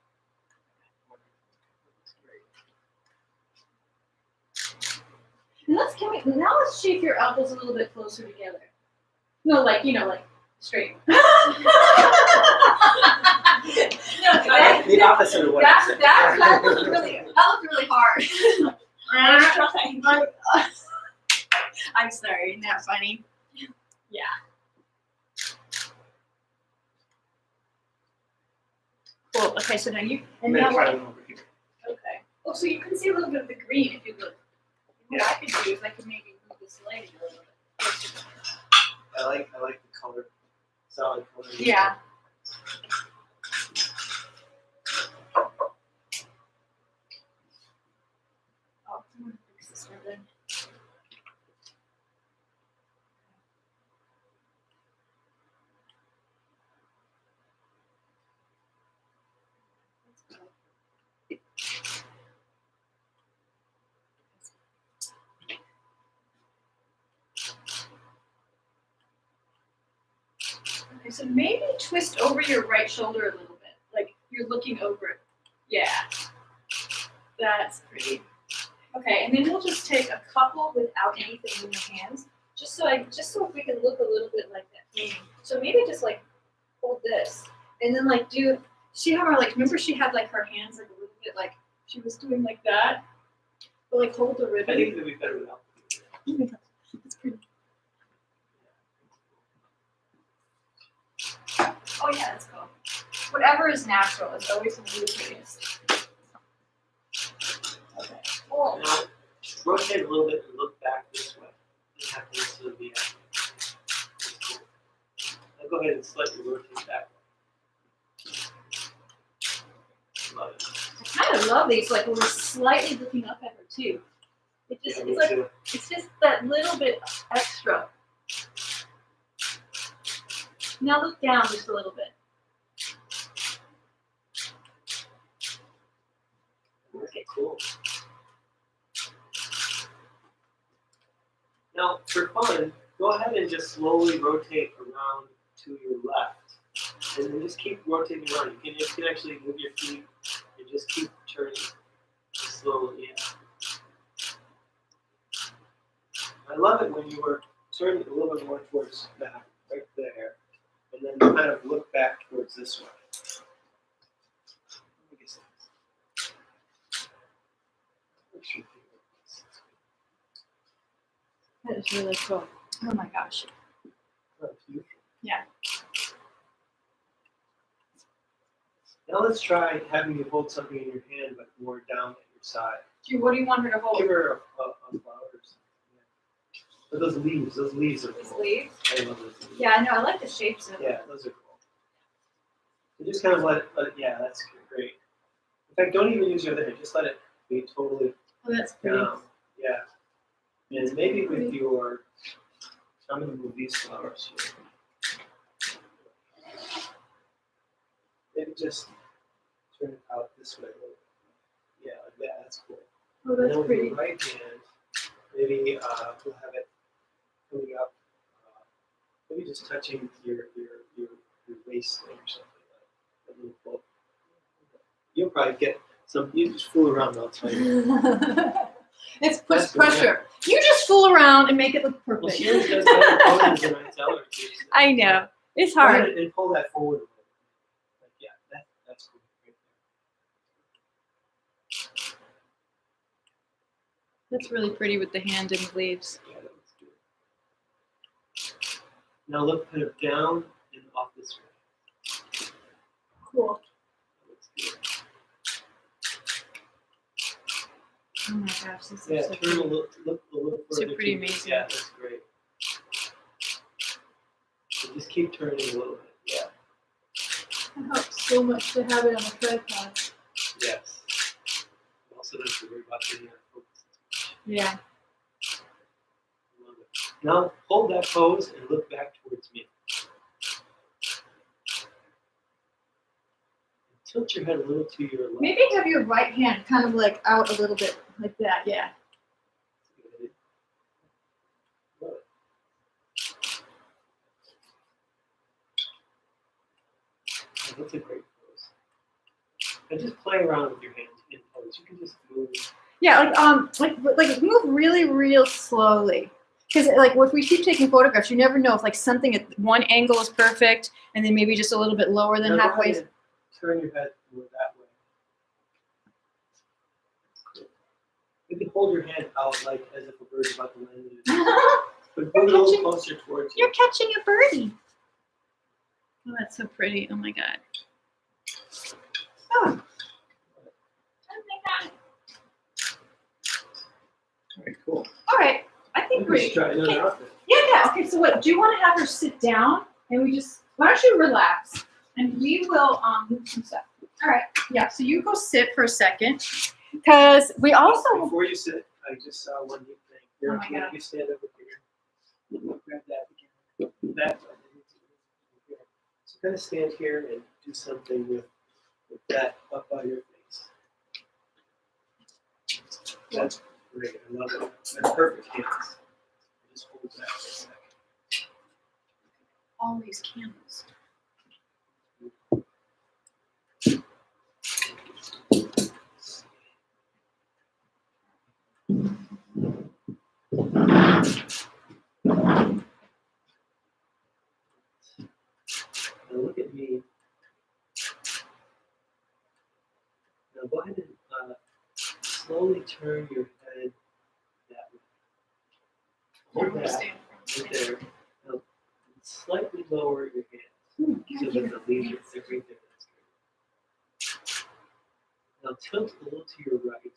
And now let's shape your elbows a little bit closer together. No, like like straight. No, that, The opposite of what I said. that looked really hard. I'm trying. I'm sorry, isn't that funny? Yeah. Cool. Okay, so now you I'm and gonna now try what? one over here. Okay. Oh, so you can see a little bit of the green if you look. What I could do is I could maybe move this lighting a little bit. I like the color, solid color. Yeah. Oh, I'm gonna fix this one then. Okay, so maybe twist over your right shoulder a little bit, like you're looking over it. Yeah, that's pretty. Okay, and then we'll just take a couple without anything in your hands, just so if we can look a little bit like that painting. So maybe just like hold this, and then like do. She had her like remember she had like her hands like a little bit like she was doing like that, but like hold the I ribbon. think it would be better without. It's pretty. Oh yeah, that's cool. Whatever is natural is always the prettiest. Okay. Cool. Now, rotate a little bit and look back this way. You have to necessarily be happy. Now go ahead and slightly rotate back. Love it. I kind of love these, like when we're slightly looking up at her too. It just Yeah, it's me like too. it's just that little bit extra. Now look down just a little bit. Okay, cool. Now, for fun, go ahead and just slowly rotate around to your left. And then just keep rotating around. You can actually move your feet and just keep turning slowly. Yeah. I love it when you were turning a little bit more towards back, right there. And then kind of look back towards this way. Let me get some. That is really cool. Oh my gosh. Yeah. Now let's try having you hold something in your hand, but more down at your side. What do you want her to hold? Give her a flower or something. Yeah. But those leaves are These cool. leaves? I love those leaves. Yeah, I know. I like the shapes of them. Yeah, those are cool. So just kind of let it, yeah, that's great. In fact, don't even use your other hand. Just let it be totally Oh, that's pretty. down. Yeah. And maybe with your, I'm going to move these flowers here. Maybe just turn it out this way a little bit. Yeah, like that. That's cool. Oh, And that's then with pretty. your right hand, maybe we'll have it coming up, maybe just touching your waistline or something like that. A little bolt. You'll probably get some. You just fool around, and I'll tell you. It's That's push good, yeah. pressure. You just fool around and make it look Well, perfect. she always does better poses than I tell her to. So. I know. It's Go ahead hard. and pull that forward a little bit. Like, yeah, that's cool. Right That's really pretty with the hand and the leaves. there. Yeah, that looks good. Now look kind of down and off this way. Cool. That looks good. Oh my gosh, this Yeah, is so turn a pretty. little, look a little So further. pretty to- amazing. Yeah, that's great. So just keep turning a little bit. Yeah. It helps so much to have it on a tripod. Yes. You also don't have to worry about getting out of focus. Yeah. Love it. Now hold that pose and look back towards me. Tilt your head a little to your left. Maybe have your right hand kind of like out a little bit like that. Yeah. Love it. Oh, that's a great pose. And just play around with your hands in pose. You can just move. Yeah, like move really, real slowly. Because like if we keep taking photographs, you never know if like something at one angle is perfect, and then maybe just a little bit lower than Now go halfway. ahead and turn your head more that way. Cool. You can hold your hand out like as if a bird's about to land. But move it a little closer towards you. You're catching a birdie. Oh, that's so pretty. Oh my god. Oh. All right, cool. All right. I think Let's we're. try another Okay. outfit. Yeah. Okay. So what? Do you want to have her sit down and we just? Why don't you relax and we will move some stuff. All right. Yeah. So you go sit for a second, because we also. Before you sit, I just saw one neat thing. Here, Oh my God. you stand over here. Grab that again. That. So kind of stand here and do something with that up by your face. That's great. I love it. That's perfect hands. Just hold that for a second. All these candles. Now look at me. Now go ahead and slowly turn your head that way. Hold that right there. Now slightly lower your hands so that the leaves are right there. That's good. Now tilt a little to your right.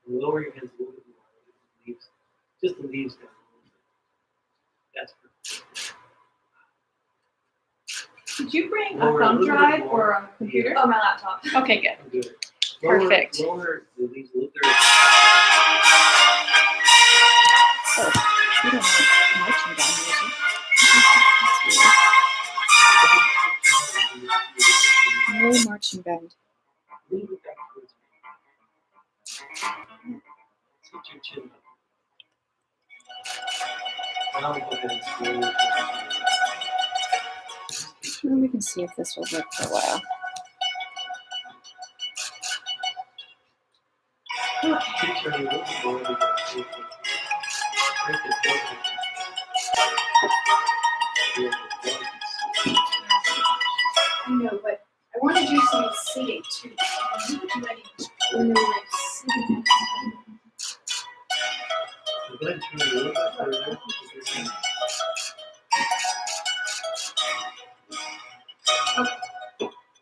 And lower your hands a little bit more. Leaves, just the leaves down a little bit. That's perfect. Did you bring Lower a a thumb little bit drive more. or a computer? Oh, my laptop. Okay, good. Good. Perfect. Lower the leaves a little bit. Oh, you don't want marching band music. That's weird. No marching band. A little bit back towards me. Tilt your chin up. Now go ahead and slowly Well, we can see if this will work for a while. keep turning a little bit more. Right there. I know, but I wanted you to see it too. You would do anything when they were like sitting. Go ahead and turn it a little bit further.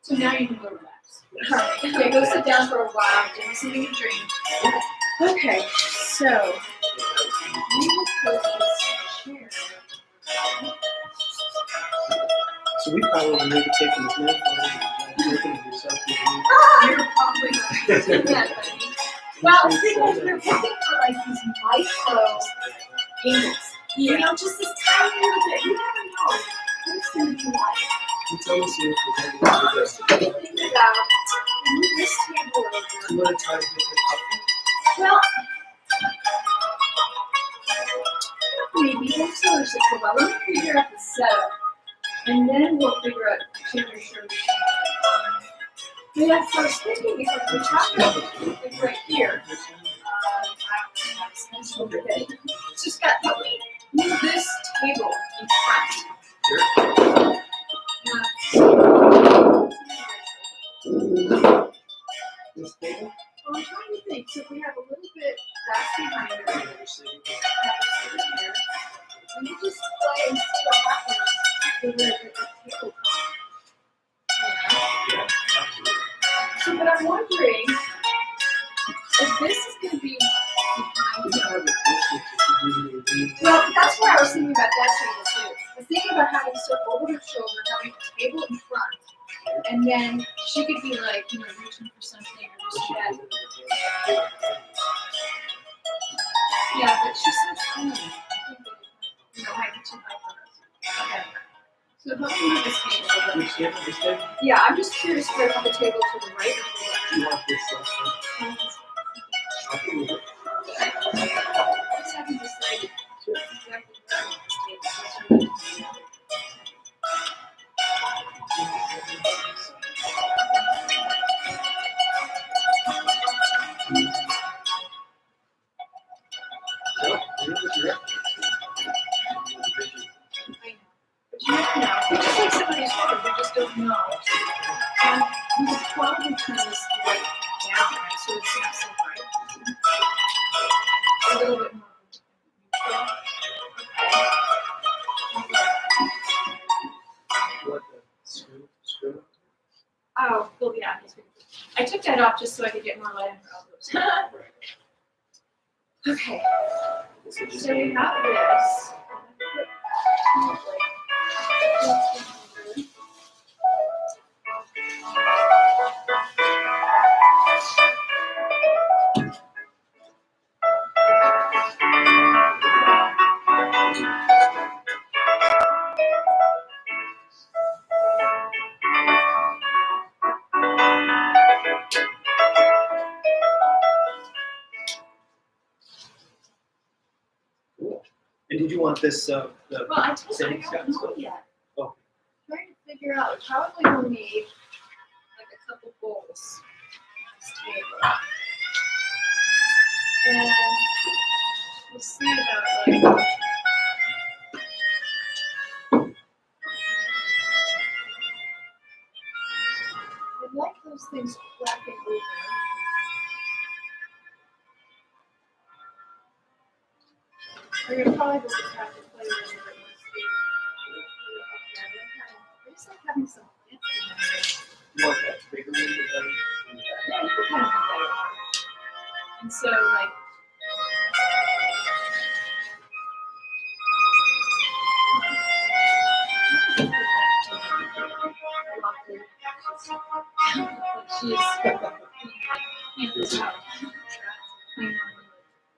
So now you can go relax. Yes. Alright, okay, go sit down for a while, give something to drink. Okay, so we will put this chair. So we probably need to take this minute and looking at yourself. You're probably not doing that, buddy. Well, it's because we're looking for like these micro angles. You know, just this tiny little bit. You never know what it's going to be like. You tell us here if there's anything to this. Think about move this table over. You want to try to make it up? Well, maybe we'll still just go well. Let me figure out the setup, and then we'll figure out chair shirt. Yeah, so I was thinking because the chocolate is right here. Okay. It's just got help me move this table in front. This table? Well, I'm trying to think. So if we have a little bit back behind her, have her sitting here, and you just play and see what happens with the table. Yeah, absolutely. So, but I'm wondering if this is going to be behind her. Well, that's why I was thinking about about that table too. I was thinking about having stuff over her shoulder, having a table in front, and then she could be like, reaching for something or this or that. Yeah, but she's so tiny. I think that it might be too high for us. Okay. So help me move this table a little bit. Which table? This table? Yeah, I'm just curious if I want the table to the right or to the left. You want this last one? I can move it. I just haven't decided exactly where I want this table. That's what I'm So, you know what you're at? But you never know. We just like somebody's photo, we just don't know. And we could probably turn this light down, right, so it's not so bright. A little bit more. You want the screw? Oh, well, yeah. I took that off just so I could get more light on her elbows. Okay, This is just so we have this. cool. And did you want this, the Well, I Sandy Scott don't stuff? know yet. Oh. I'm trying to figure out, probably we'll need like a couple bowls on this table. And we'll see about like. I like those things flapping over. Or you'll probably just have to play with it once I just like having some plants in there. You want that bigger one? Yeah, you can kind of do that. And so like.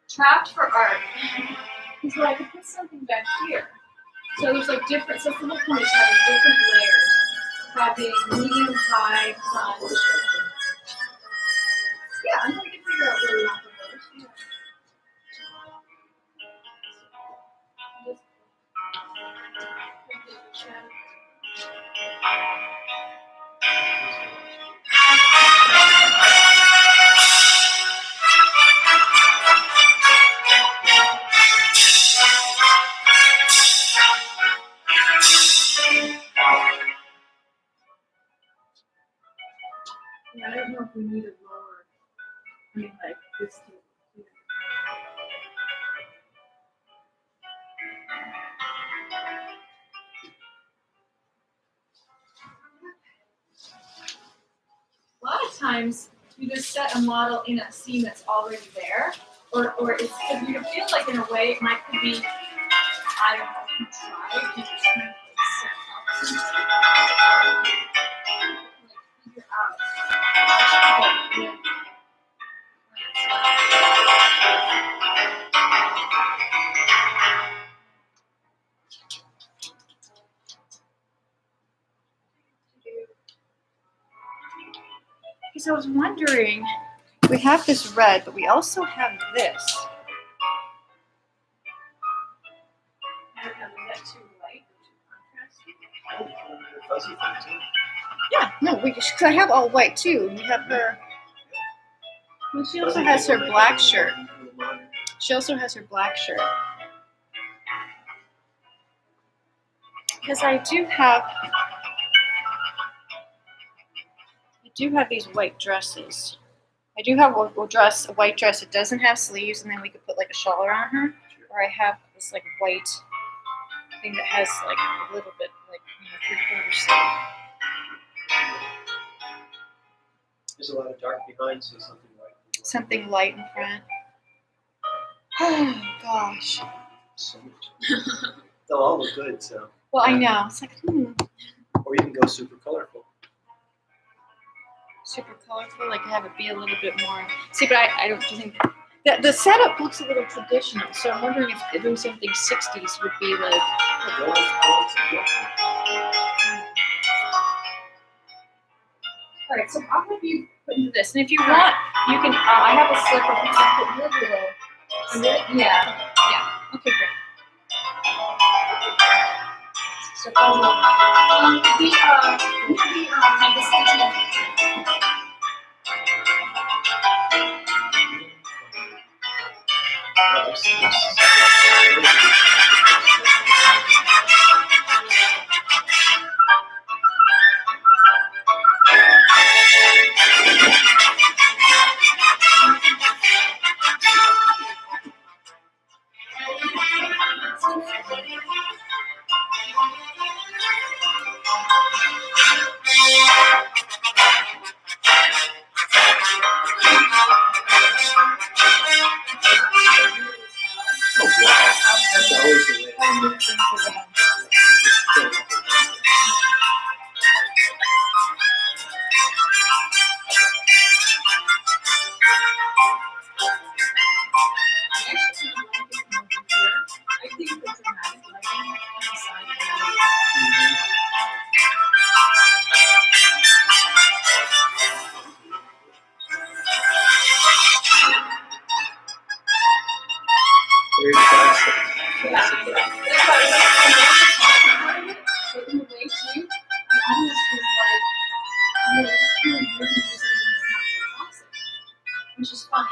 Trapped for art. He's like, I put something back here. So there's like different, so the whole point is having different layers. Having medium, high, crunch. Yeah, I'm going to figure out where we want the layers. Yeah. Yeah, I don't know if we need a lower, I mean like this table here. A lot of times you just set a model in a scene that's already there, or it's because you feel like in a way it might could be, I don't know, contrived, you just kind of like set up something. Like figure out. Yeah. Because I was wondering, we have this red, but we also have this. Is that too light or too contrasty? Fuzzy thing too. Yeah, no, because I have all white too. We have her. Well, she also has her black shirt. She also has her black shirt. Because I do have these white dresses. I do have a white dress. It doesn't have sleeves, and then we could put like a shawl around her. Or I have this like white thing that has like a little bit like 3/4 sleeve. There's a lot of dark behind, so something like Something light in front. Oh gosh. so much. They'll all look good, so. Well, I know. It's like, Or you can go super colorful. super colorful. Like have it be a little bit more. See, but I don't think that the setup looks a little traditional. So I'm wondering if doing something 60s would be like. Go with colors and look. All right, so I'll have you put into this, and if you want, you can. I have a slipper. You can put your little. Yeah. Okay, great. So follow along. The stitching. Oh, yeah. That's always the way. Move things around. I think the dramatic lighting on the side. Very classic. That's why but in a way too, I almost was like, oh, this kind of really is not so classic, which is funny.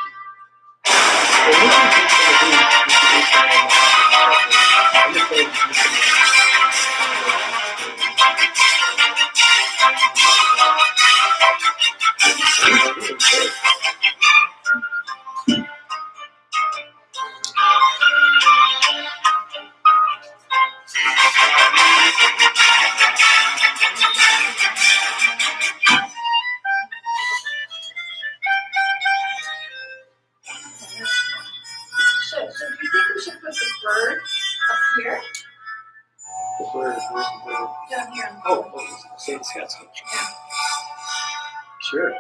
So do you think we should put the bird up here? The bird, where's the bird? Down here. Oh, same Scott sculpture. Sure.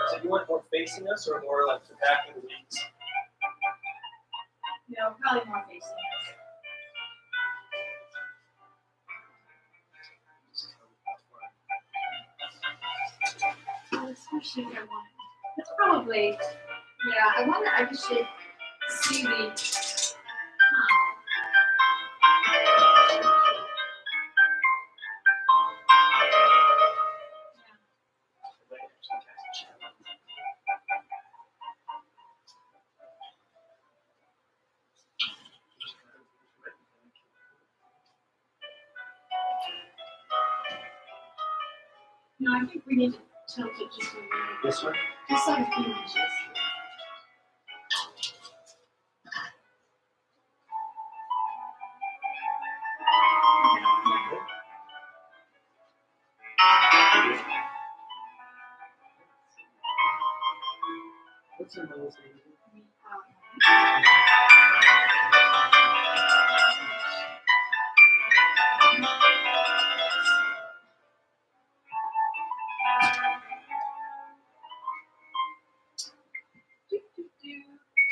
So you want more facing us or more like the back of the wings? No, probably more facing us. Especially if I want. That's probably, yeah, I wonder, I just should see the, no, I think we need to tilt it just a little bit. This one? Just like a few inches. What's her nose name?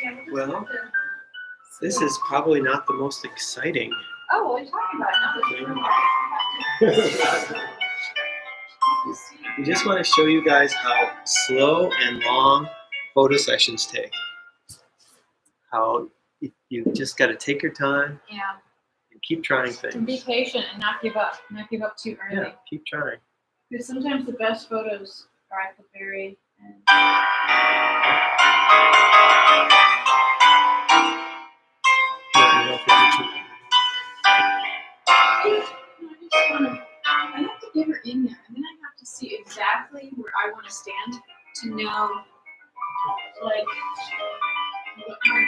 Yeah, we'll just Well, have to- This is probably not the most exciting. Oh, what are you talking about? Not this room. We just want to show you guys how slow and long photo sessions take. How you just got to take your time Yeah, and keep trying and be things. patient and not give up. Not give up too early. Yeah, keep trying. Because sometimes the best photos are at the very end. I have to get her in there, and then I have to see exactly where I want to stand to know, like, what my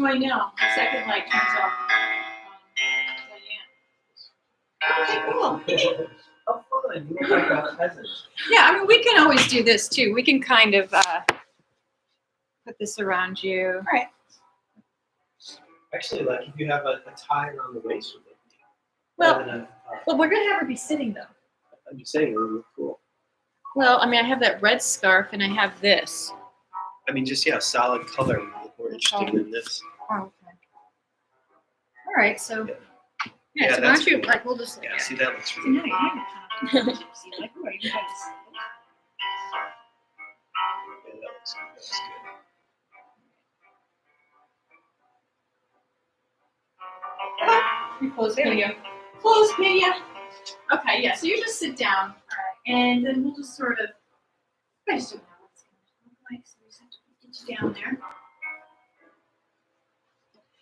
Oh, I know. The second light turns off. Okay, cool. Oh, fun. You look like a peasant. Yeah, I mean, we can always do this too. We can kind of put this around you. Actually, like if you have a tie around the waist with it. Well- rather than Well, we're gonna have her be sitting though. I'm just saying, it would look cool. Well, I mean, I have that red scarf and I have this. I mean, just yeah, solid color would look more interesting than this. Oh, okay. All right, so Yeah. yeah, Yeah, so why don't that's you cool. like we'll just Yeah, see that looks See, really now cool. you're kind of gypsy, like, oh, you guys. Yeah, that looks good. You close There we Miya. go. Close, Miya. Okay, yeah, so you just sit down. All right. And then we'll just sort of, I just don't know what it's going to look like, so we just have to get you down there.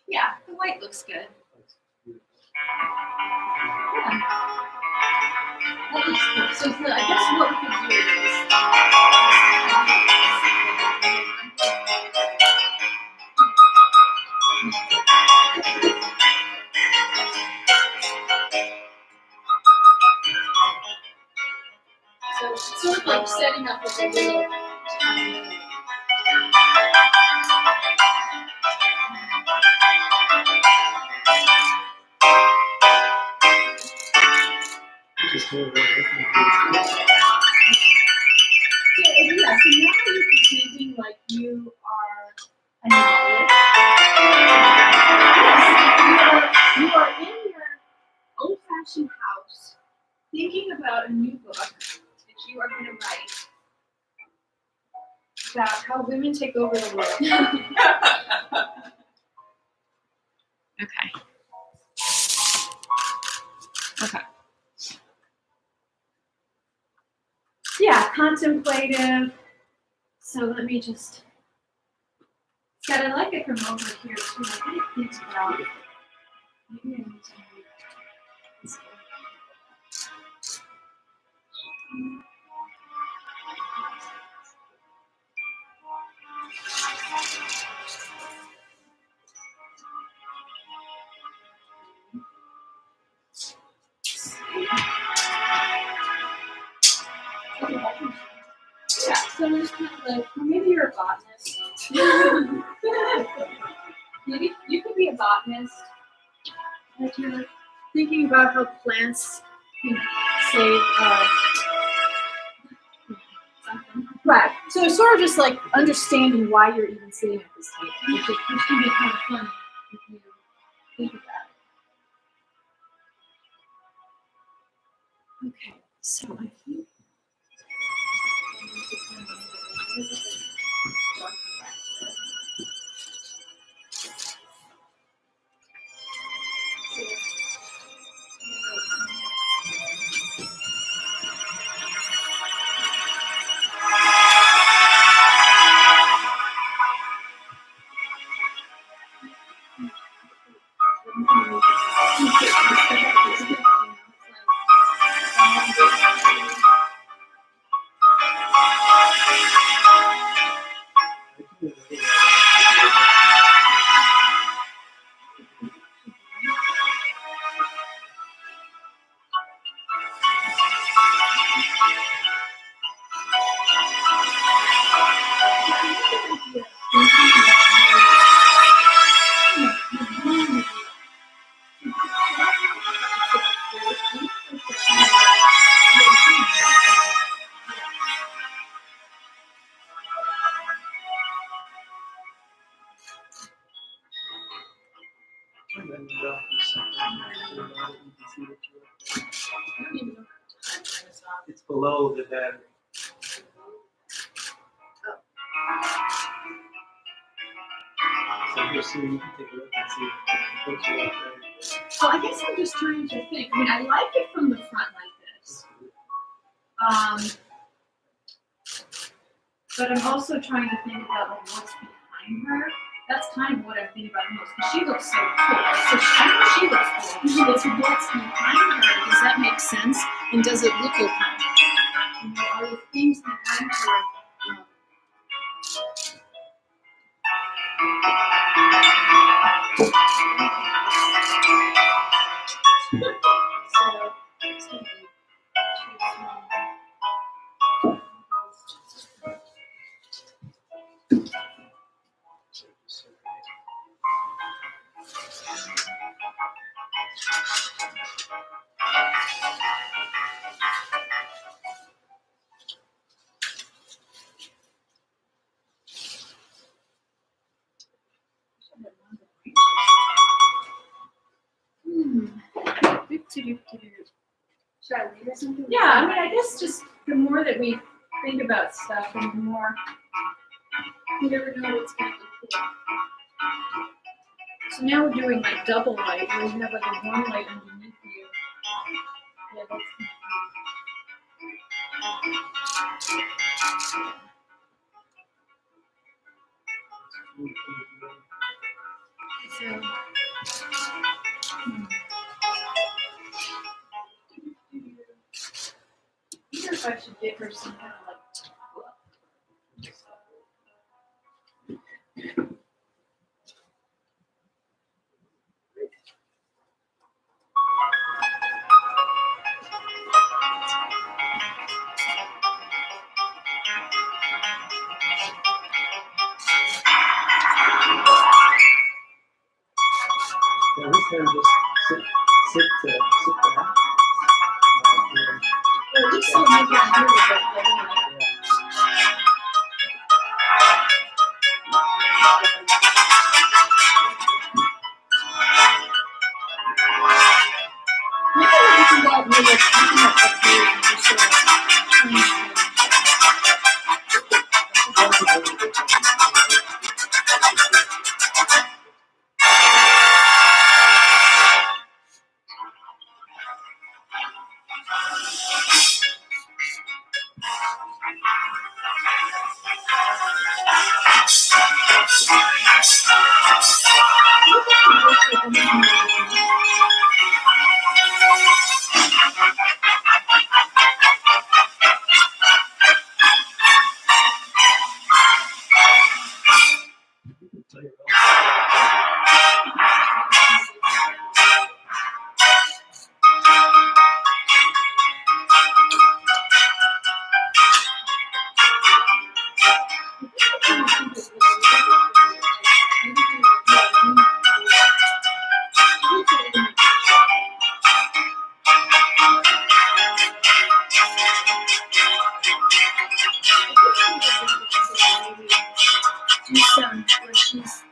Yeah, the white looks good. Yeah. That looks good. So I guess what we could do is so it's sort of like setting up like a little Just move it. So yeah, so now you're pretending like you are a novelist. You are in your old-fashioned house, thinking about a new book that you are going to write about how women take over the world. Okay. Okay. Yeah, contemplative. So let me just. God, I like it from over here too. I think it's about. Maybe I need to move this way. Yeah, so I'm just kind of like, well, maybe you're a botanist. Maybe you could be a botanist. Like you're thinking about how plants can save something. Right. So it's sort of just like understanding why you're even sitting at this table, which can be kind of funny if you think about it. Okay, so I think It's below the battery. So here, Sue, you can take a look and see the picture right there. So I guess I'm just trying to think. I mean, I like it from the front like this. But I'm also trying to think about like what's behind her. That's kind of what I'm thinking about most because she looks so cool. So I know she looks cool. It's what's behind her. does that make sense? And does it look okay? You know, are the things behind her? Should I leave or something? Yeah, I mean, I guess just the more that we think about stuff and the more you never know what's going to be cool. So now we're doing like double light, where you have like a warm light underneath you. Yeah, that's so. I wonder if I should give her some kind of like. Yeah, this time just sit back. Well, at least you'll make it on here with like, anyway. Maybe we can go out and look up here and just sort of change do some where she's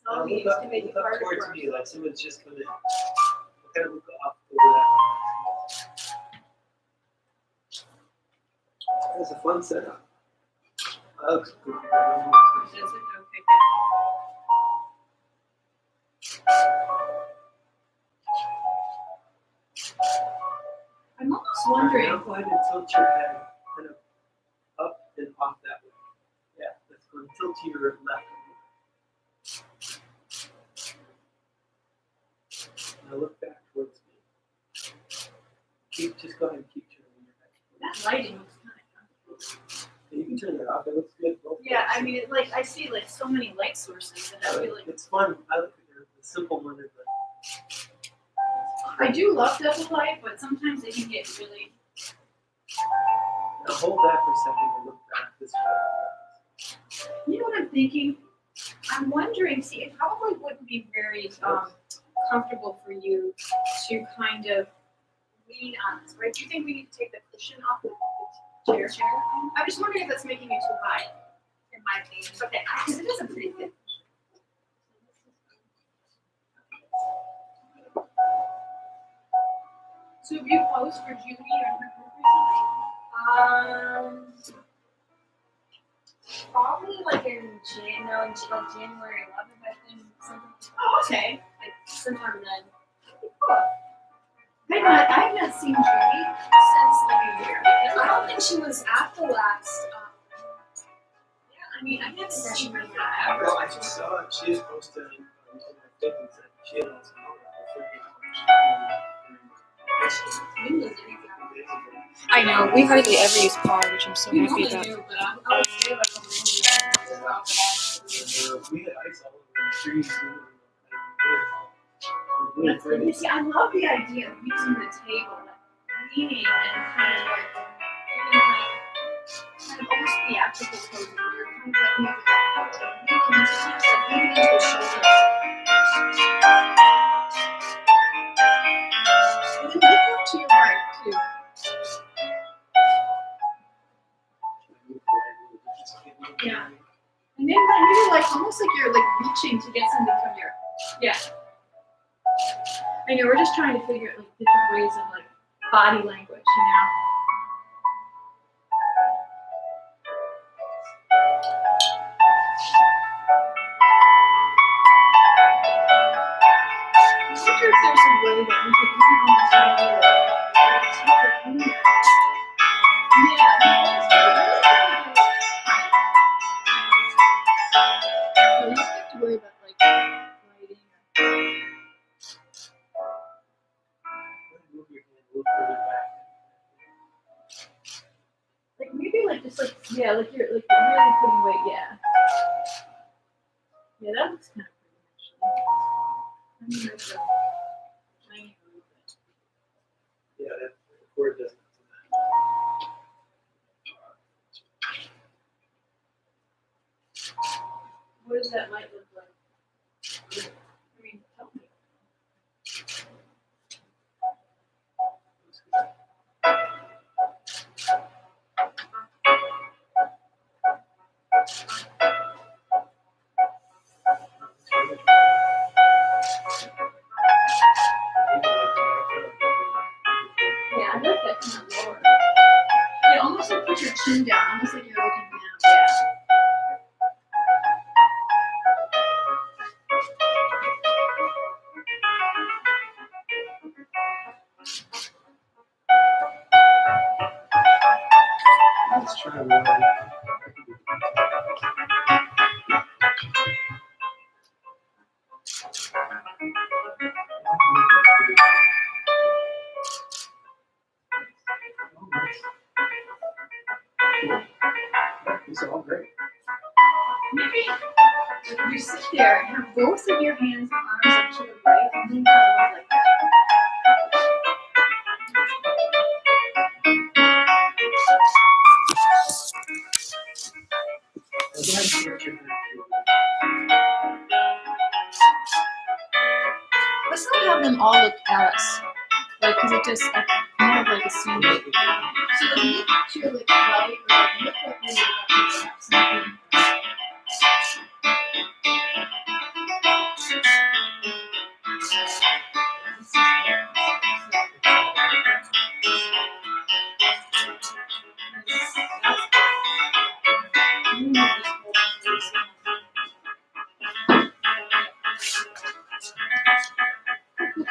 all we used to make it Look up harder towards for us. me, like someone's just come in. Kind of look off over that. That's a fun setup. That looks good. Does it? Okay, I'm almost wondering. Now go ahead and tilt your head kind of up and off that way. Yeah, that's going to tilt to your left. Now look back towards me. Just go ahead and keep turning your head. That lighting looks kind of comfortable. You can turn that off. It looks good. Both Yeah, I ways. mean, it, like I see like so many light sources, and I feel like It's fun. I look at the simple one. I do love double light, but sometimes they can get really. Now hold that for a second and look back this way. You know what I'm thinking? I'm wondering. See, it probably wouldn't be very comfortable for you to kind of lean on this, right? Do you think we need to take the cushion off the chair? I'm just wondering if that's making it too high, in my opinion. Okay, because it is a pretty thick. So have you posed for Judy or her recently? Probably like in January 11th, I think, something. Oh, okay. Like sometime then. I've not seen Judy since like a year. I don't think she was at the last. Yeah, I mean, I haven't seen her forever. Well, I just saw it. She was posted on my fitness that she had lost an hour. I know, we hardly ever use PAR, which I'm so We happy normally about. do, but I would say like a We had ice all over the trees. You see, I love the idea of using the table, like leaning and kind of like kind of almost theatrical pose where you're kind of like leaning into the shoulder. And then look up to your right too. Yeah. And then maybe like almost like you're like reaching to get something from your. Yeah. I know, we're just trying to figure out like different ways of like body language, you know. I wonder if there's a way that we could even almost have a yeah, that's really you don't have to worry about like writing or like maybe like just like yeah, like you're like really putting weight, yeah. Yeah, that looks kind of pretty actually. I mean, that's a tiny little bit. Yeah, that word doesn't. What does that light look like? I mean, tell me. Yeah, I like that kind of lower. Yeah, almost like put your chin down, almost like you're looking down. Yeah. Let's try one. It's all great. Maybe like you sit there and have both of your hands and arms up to the right and then kind of like that. Let's not have them all look at us. Like, cause it just, like, more of like a scene. So like look to your like right or like look like you're about to grab something.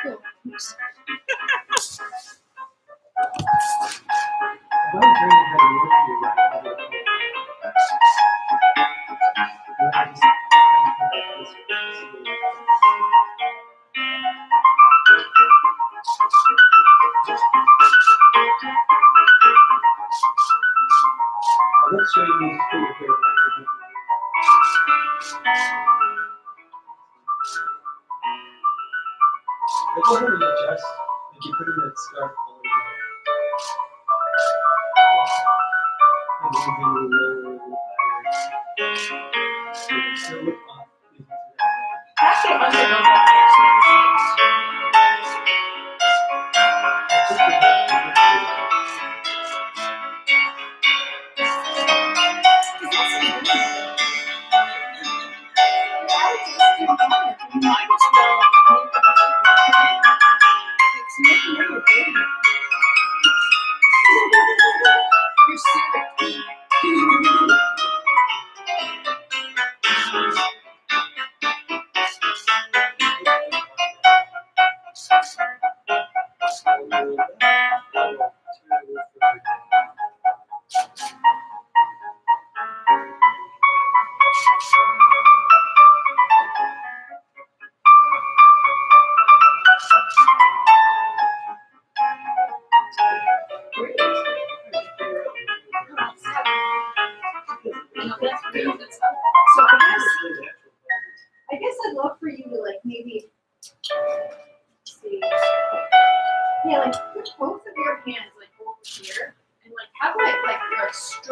Cool. Oops. I'm wondering how to work here right now. I just let's show you these cool hair. Go ahead and adjust. Like you put in that scarf a little more. And then a little lower, a little higher. So look off. Actually, I don't know about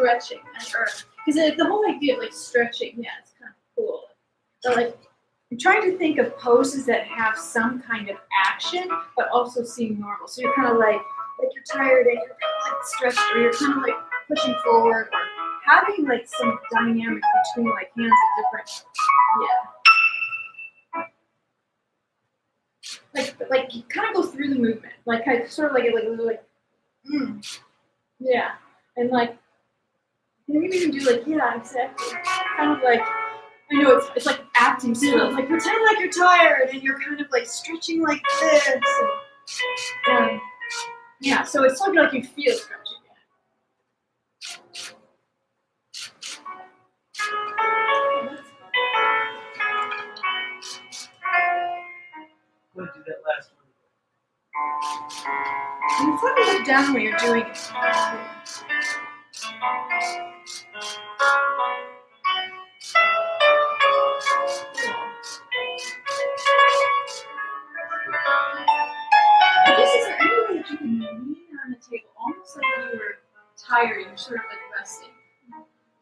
stretching, because the whole idea of like stretching, yeah, it's kind of cool. But like, I'm trying to think of poses that have some kind of action, but also seem normal. So you're kind of like you're tired and you're kind of like stretched, or you're kind of like pushing forward, or having like some dynamic between like hands at different, like you kind of go through the movement, like kind of sort of yeah, and like you can even do like exactly, kind of like. I know it's like acting skills. Like pretend like you're tired and you're kind of like stretching like this. And, yeah, so it's sort of like you feel stretching. I'm gonna do that last one. And it's like you look down when you're doing it. I guess is there any way that you can lean on the table, almost like when you were tired and you're sort of like resting?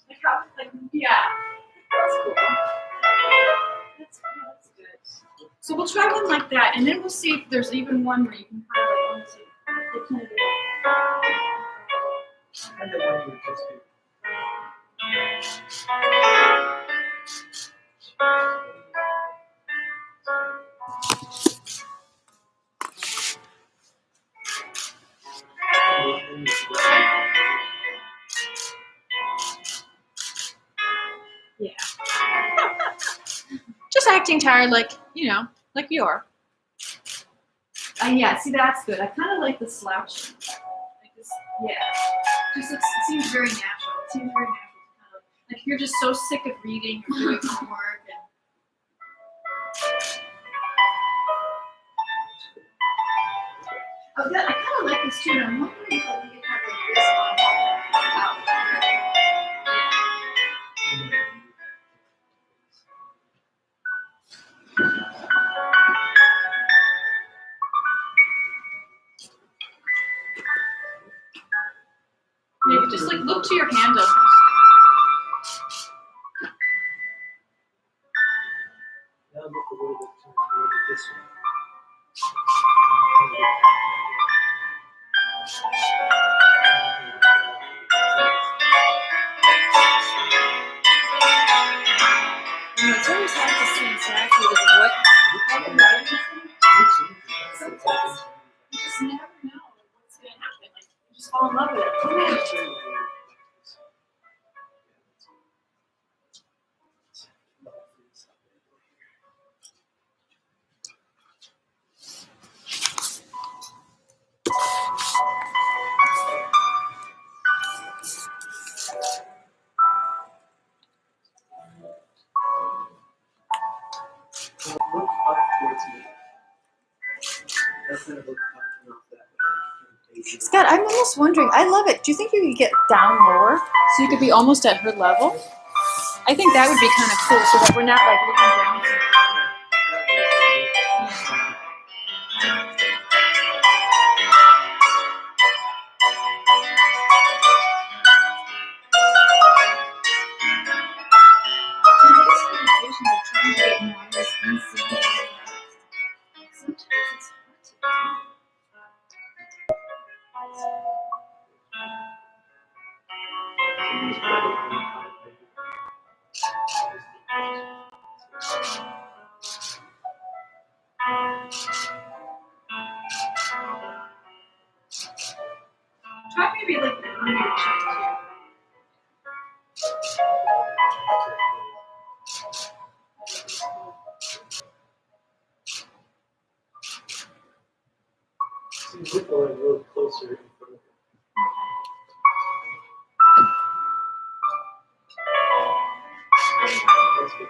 Like how, like that's cool. That's good. So we'll try one like that, and then we'll see if there's even one where you can kind of like honestly, kind of And the one you were just doing. Just acting tired, like like you are. yeah, see that's good. I kind of like the slouching. Like this, just looks, it seems very natural. It seems very natural. Kind of, like you're just so sick of reading or doing homework and. Oh, that, I kind of like this too. And I'm wondering if we could have like this out. Maybe just like look to your hand almost. Now look a little bit this way. It's always hard to see exactly what. Sometimes you just never know what's going to happen. Like you just fall in love with it. Look up towards me. That's gonna look up towards that way. Scott, I'm almost wondering. I love it. Do you think you could get down lower so you could be almost at her level? I think that would be kind of cool, so that we're not like looking down. Try maybe like under your chin too. See, we're going a little closer in front of her. That's good.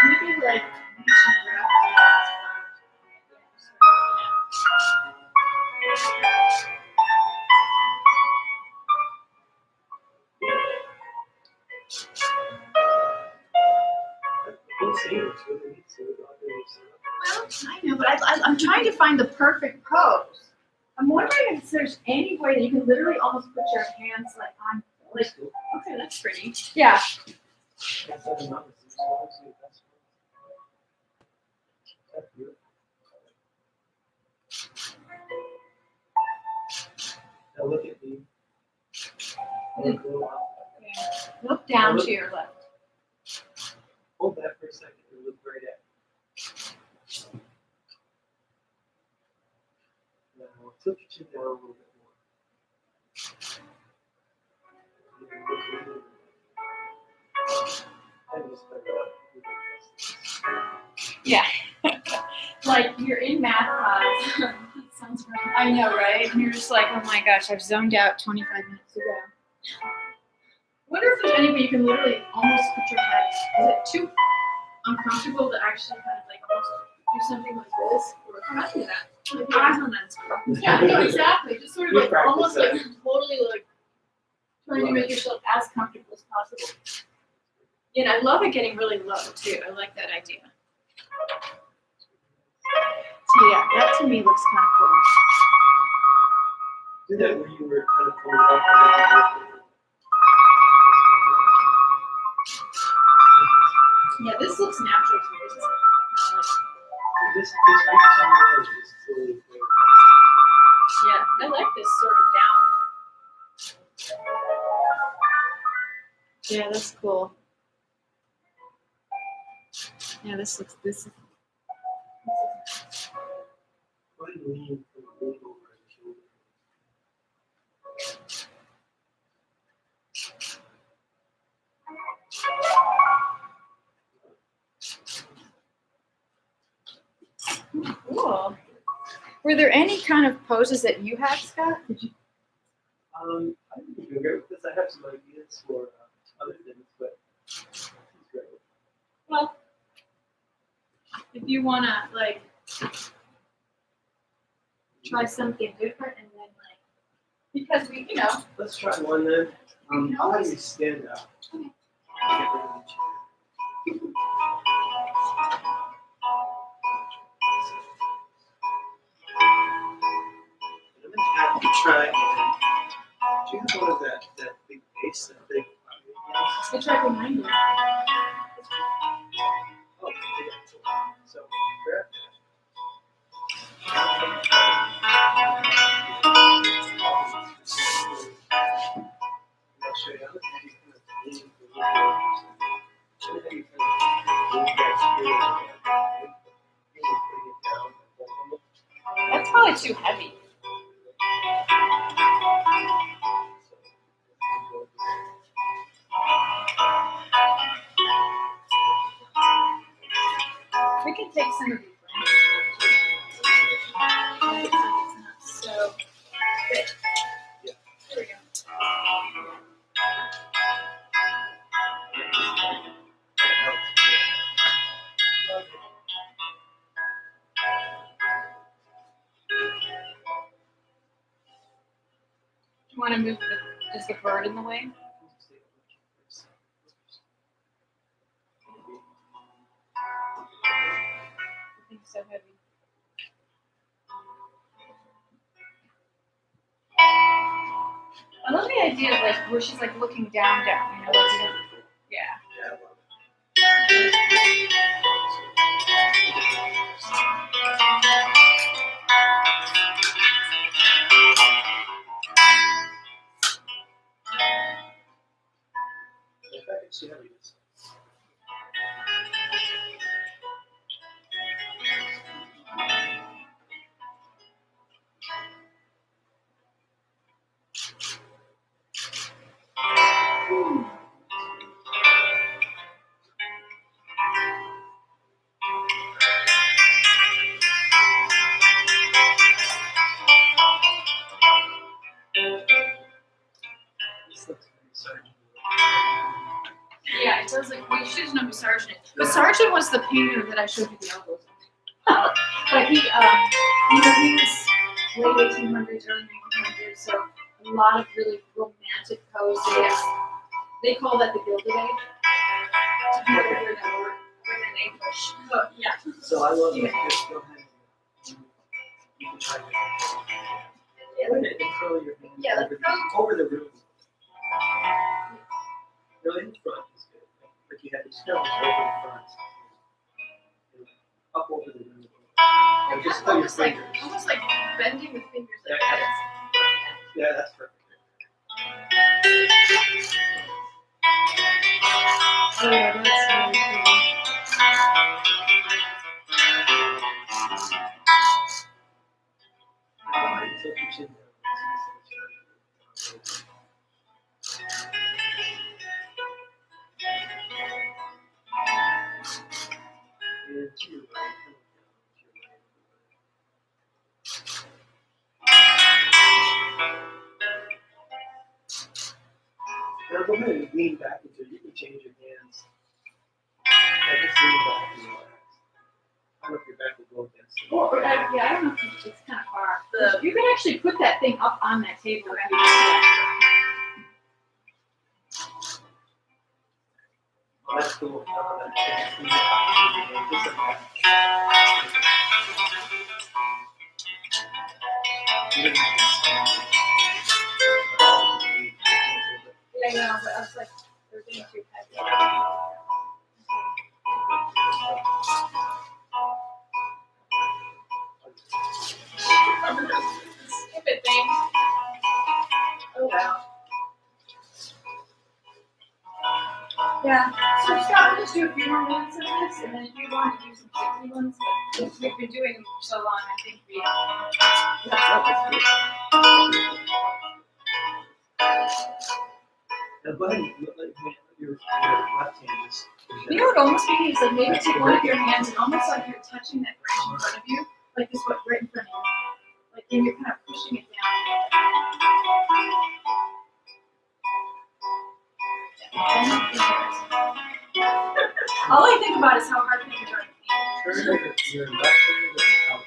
Maybe like reach and grab. This seen it, so we need to see Well, I know, but I'm trying to find the perfect pose. I'm wondering if there's any way that you can literally almost put your hands like on, like, Okay, that's pretty. yeah. Now look at me. Look down to your left. Hold that for a second and look right at me. Now tilt your chin down a little bit more. You can look right at me. And just like Like you're in math class. That sounds right. I know, right? And you're just like, oh my gosh, I've zoned out 25 minutes ago. Wonder if there's any way you can literally almost put your head. Is it too uncomfortable to actually kind of like almost do something like this? Or I'm not doing that. with your eyes on that screen? Yeah, no, exactly. Just sort of You like practice almost that. like totally like trying to make yourself as comfortable as possible. Yeah, and I love it getting really low too. I like that idea. So yeah, that to me looks kind of cool. do that where you were kind of coming up and then Yeah, this looks natural to me. This is just focus on your eyes, just slowly play. Yeah, I like this sort of down. Yeah, that's cool. Yeah, this looks Try and lean over the shoulder. cool. Were there any kind of poses that you had, Scott? I think you're doing great with this. I have some ideas for other things, but it's great. Well, if you wanna like try something different and then like because we, you know, Let's try one then. I'll have you stand up. Okay. Get rid of the chair. And I'm gonna have you try and do you have one of that big base, that big it's right behind you. Oh, yeah. So grab that. I'll show you. I'm gonna have you kind of lean forward. I'm gonna have you kind of move that spear and putting it down and holding it. that's probably too heavy. We can take some of these. So good. Yeah. There we go. Do you want to move is the bird in the way? I think so heavy. I love the idea of like where she's like looking down, you know, like yeah. In fact, it's too heavy. This looks very surgical. Yeah, it does like we should know who Sargent is. But Sargent was the painter that I showed you the elbows. But he was late 1800s, early 1900s, so a lot of really romantic poses. They call that the Gilded Age. Have you ever heard that word? written in English. Oh, yeah. So I love it. Just go ahead and you can try to go ahead and curl your hand Yeah, over the room. No, in front is good. Like you have the snow over the front. Up over the room. And just put your fingers. Almost like bending the fingers like Yeah, this. Yeah, that's perfect. Oh yeah, that's really cool. Tilt your chin down. And to your right, now go ahead and lean back until you can change your hands. Like just lean back and relax. I don't know if your back will go against it. Well, yeah, I don't know if it's kind of far. You can actually put that thing up on that table if you do that. Oh, that's cool. Just lean back. Just like that. Yeah, I know, but I was like, they're getting too heavy. Stupid thing. Oh wow. Yeah. So Scott, we'll just do a few more minutes of this, and then if you want to do some quickly ones, but we've been doing them for so long, I think we. Now go ahead and let your left hand just. You know what almost behaves like maybe take one of your hands and almost like you're touching that branch in front of you, like this one right in front of you, like and you're kind of pushing it down. All I think about is how hard people are to paint. Turn your left hand out.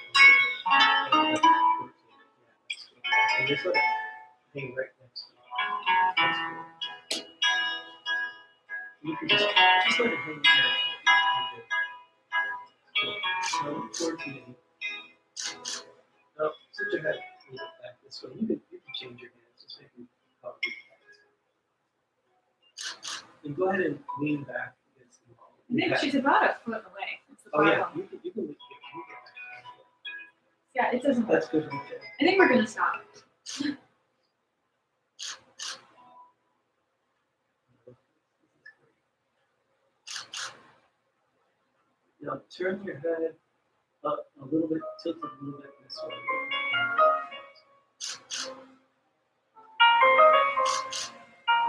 And just let it hang right next to you. You can just let it hang there. Now look towards me. Now sit your head a little back this way. You can change your hands. Just make them cover your and go ahead and lean back against the wall. I think she's about a foot away. That's the Oh problem. yeah, you can lean. Yeah, it doesn't work. That's good right there. I think we're gonna stop. Now turn your head up a little bit, tilt it a little bit this way.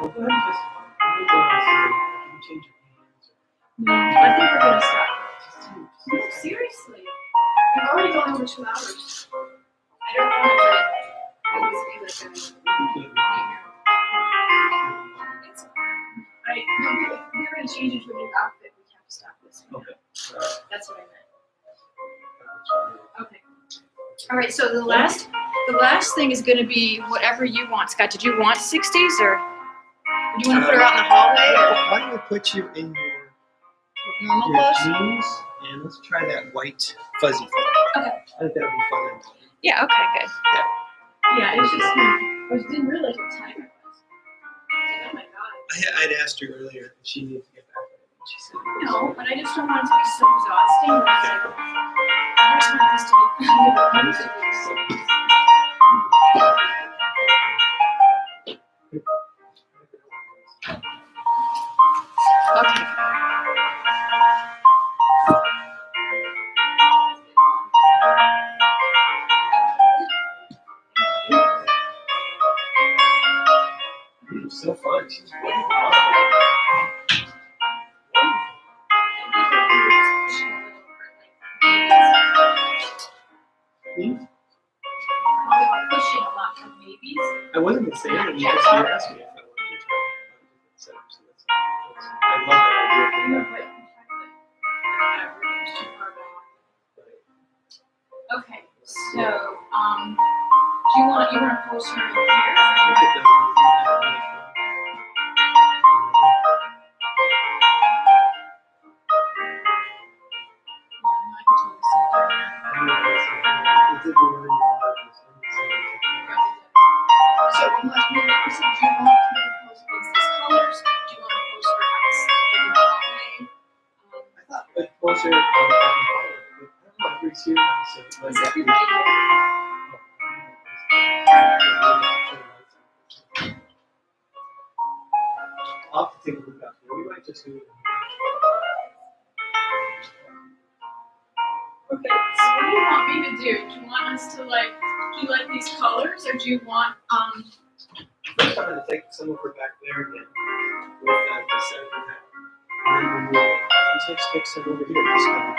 Well, go ahead and just move on so you can change your hands. No, I think we're gonna stop. Just No, seriously. We've already gone over 2 hours. I don't want to always be like it's right. No, we're gonna change into a new outfit. We have to stop this. Okay. That's what I meant. Okay. All right. So the last thing is going to be whatever you want. Scott, did you want 60s or do you want to put her out in the hallway? Or? Why don't we put you in Normal your clothes? jeans and let's try that white fuzzy thing. Okay. I think that would be fun. Yeah. Okay. Good. Yeah. It's just I didn't realize what time it was. Oh my god. I'd asked her earlier if she needed to get back. And she said No, but I just don't want it to be so exhausting. That it's like, I just want this to be kind of a music. Okay. it was so fun. She's wonderful. Pushing a lot from babies. I wasn't going to say anything because you asked me if I wanted to try it. So I love that idea. No, but okay, so do you want to post her in here? Look at those. you want to maybe post it? Do you want to maybe post against these colors? Do you want to post perhaps maybe that way? I thought like closer on the bottom color, but I don't know, everybody's here now, so it might Is not be. everybody here? I'll have to take a look out here. We might just do it. Okay, so what do you want me to do? Do you want us to like, do you like these colors or do you want, First, I'm gonna take some over back there again with the center of that. And then we'll just stick some over here. Just kind of,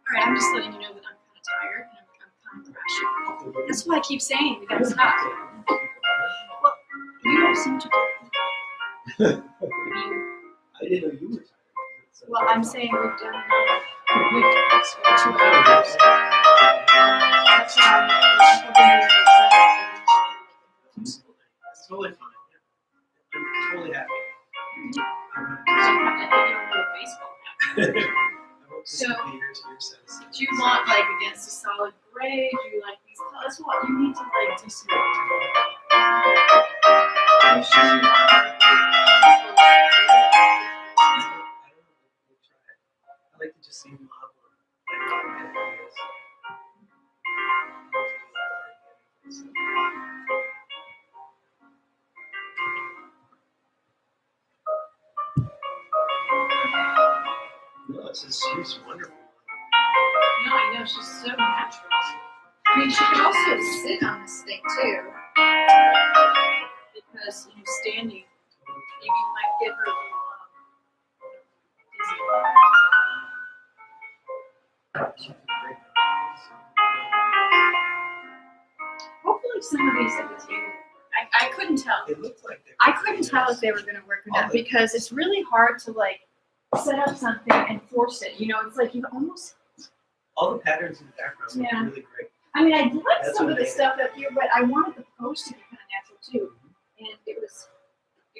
alright, I'm just letting you know that I'm kind of tired and I'm kind of crashing. That's why I keep saying we gotta stop. You don't seem to be. I didn't know you were tired. So- Well, I'm saying we've done enough. We've done 2 hours. That's why I'm That's totally fine. Yeah. I'm totally happy. I hope this So- could be your sense. Do you want like against a solid gray? Do you like these colors? That's what you need to like just. I'm sure you want I like to just see model. No, she's wonderful. No, I know she's so natural. I mean, she can also sit on this thing too, because standing, you might get her a little dizzy. Hopefully, some of these at the table. I couldn't tell. It looked like they were I couldn't tell if they were going to work or not because it's really hard to like set up something and force it. You know, it's like you almost. all the patterns in the background look Yeah. really great. I mean, I like That's some of the amazing. stuff up here, but I wanted the post to be kind of natural too. And it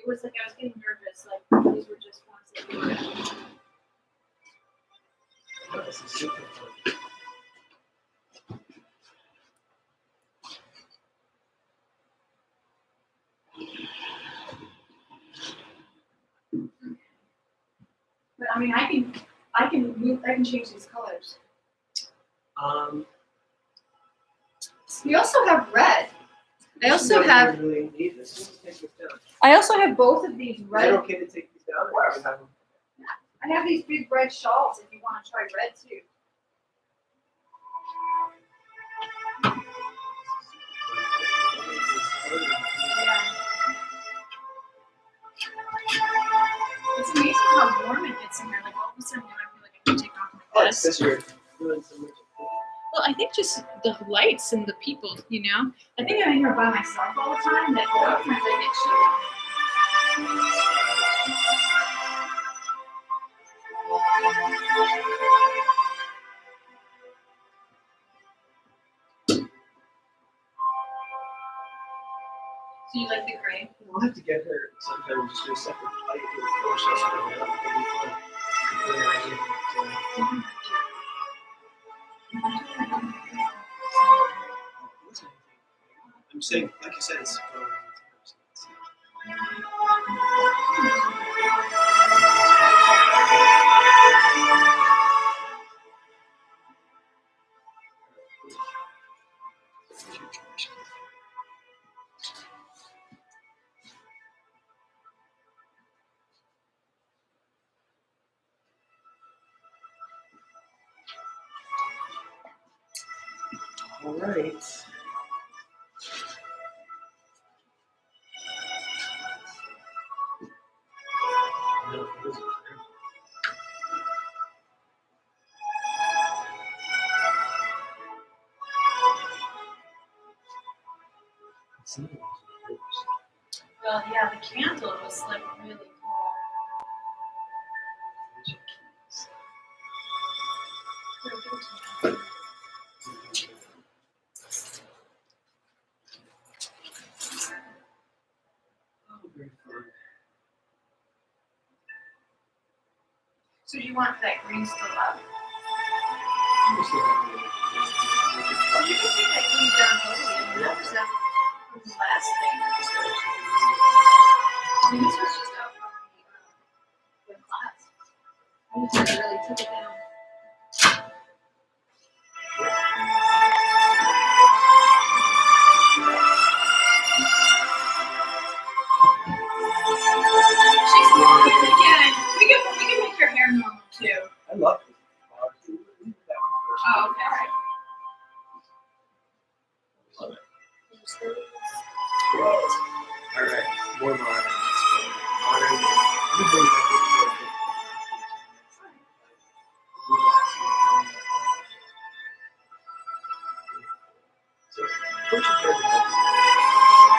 was like I was getting nervous. Like these were just ones that were. Oh, this is super fun. But I mean, I can change these colors. We also have red. I also have. Really neat. Let's take this down. I also have both of these Is it red. okay to take these down? Or do you have them? I have these big red shawls if you want to try red too. Yeah. It's amazing how warm it gets in here. Like all of a sudden, now I feel like I can take off Oh, my it's vest. because you're doing so much. Well, I think just the lights and the people, you know. I think I'm in here by myself all the time. That a lot of times I get chilly. So you like the gray? We'll have to get her sometime and just do a separate plate with the show so it'll be fun. I'm saying, like you said, it's fun. All right. No, it wasn't. Well, yeah, the candle was like really cool. Oh, very fun. So do you want that green still up? I'm just gonna- Well, you can take that green down totally and that. So the last thing. I mean, this was just out from the class. I just never really took it down. She's normal again. We can make your hair normal too. I love this. That one first. Oh, okay. Love it. All right, more modern. Let's go. Modern. Everybody's like, so, what's your favorite movie?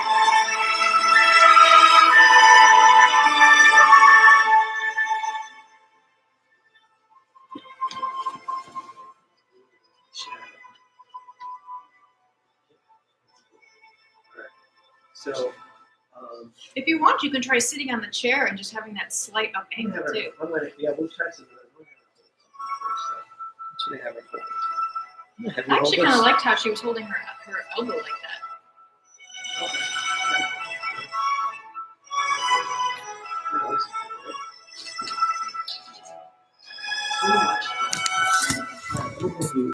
So, If you want, you can try sitting on the chair and just having that slight up angle too. yeah, we'll try some. What should I have her for? Have you I actually all kind of this? liked how she was holding her elbow like that. Okay. Too much. We'll do- we'll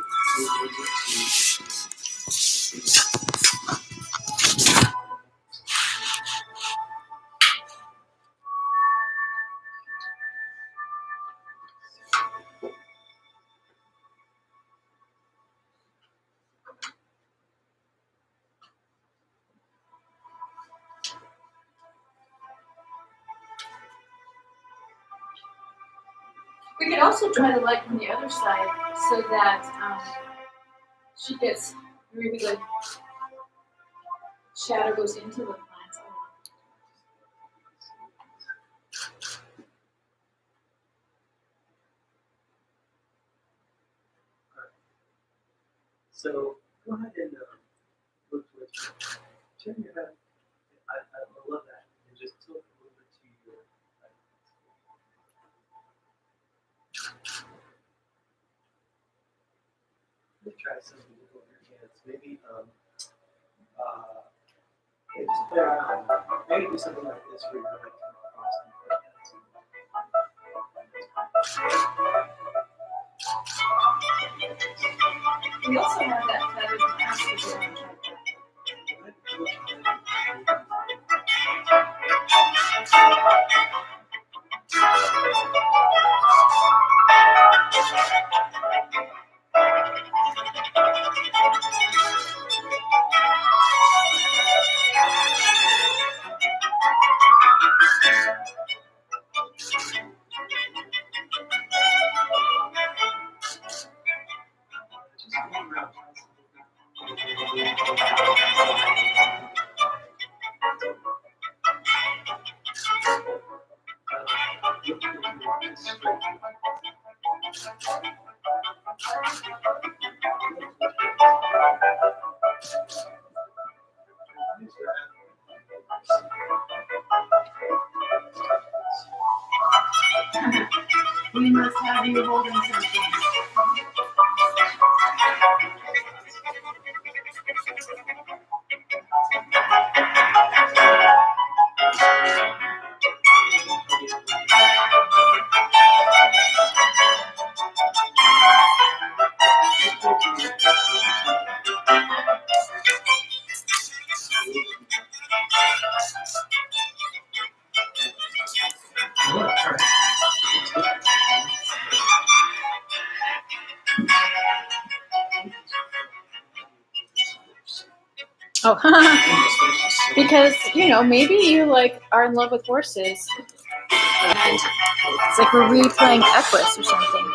We could also try the light from the other side so that she gets maybe the shadow goes into the plants. So go ahead and look with turn your head. I love that. And just tilt a little bit to your right. Let me try something with your hands. Maybe maybe do something like this where you're like come across and put We also have that feathered mask if you want to try just one round. We must have you holding something. Oh, because maybe you are in love with horses, and it's like we're replaying Equus or something.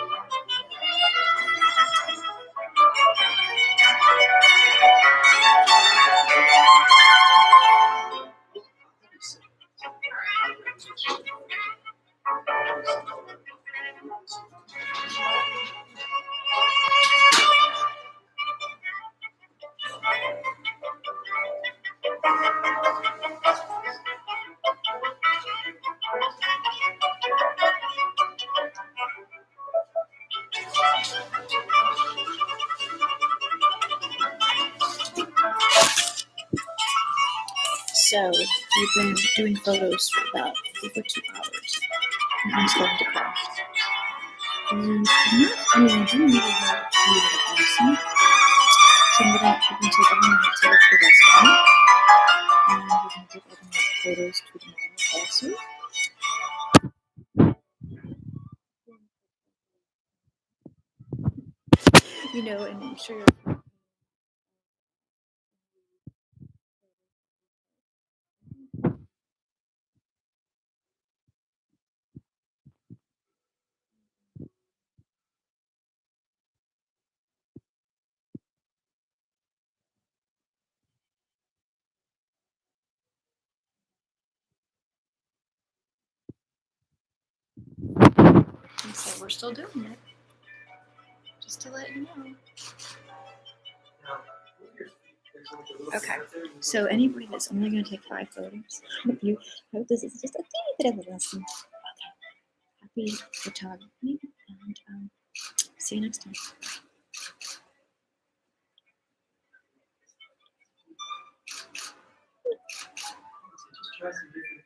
So we've been doing photos for about over 2 hours. And I'm starting to cry. And I'm not, I do really want to see what it awesome. So we're going to take a minute to look the rest of it. And we're going to take all the photos to the model also. You know, and I'm sure you're and so we're still doing it. Just to let you know. Now, move your feet. There's like a little Okay. bit out there. You So wanna- anybody that's only going to take 5 photos of you, I hope this is just a teeny bit of a lesson. Okay. Happy photography, and see you next time. So just try some different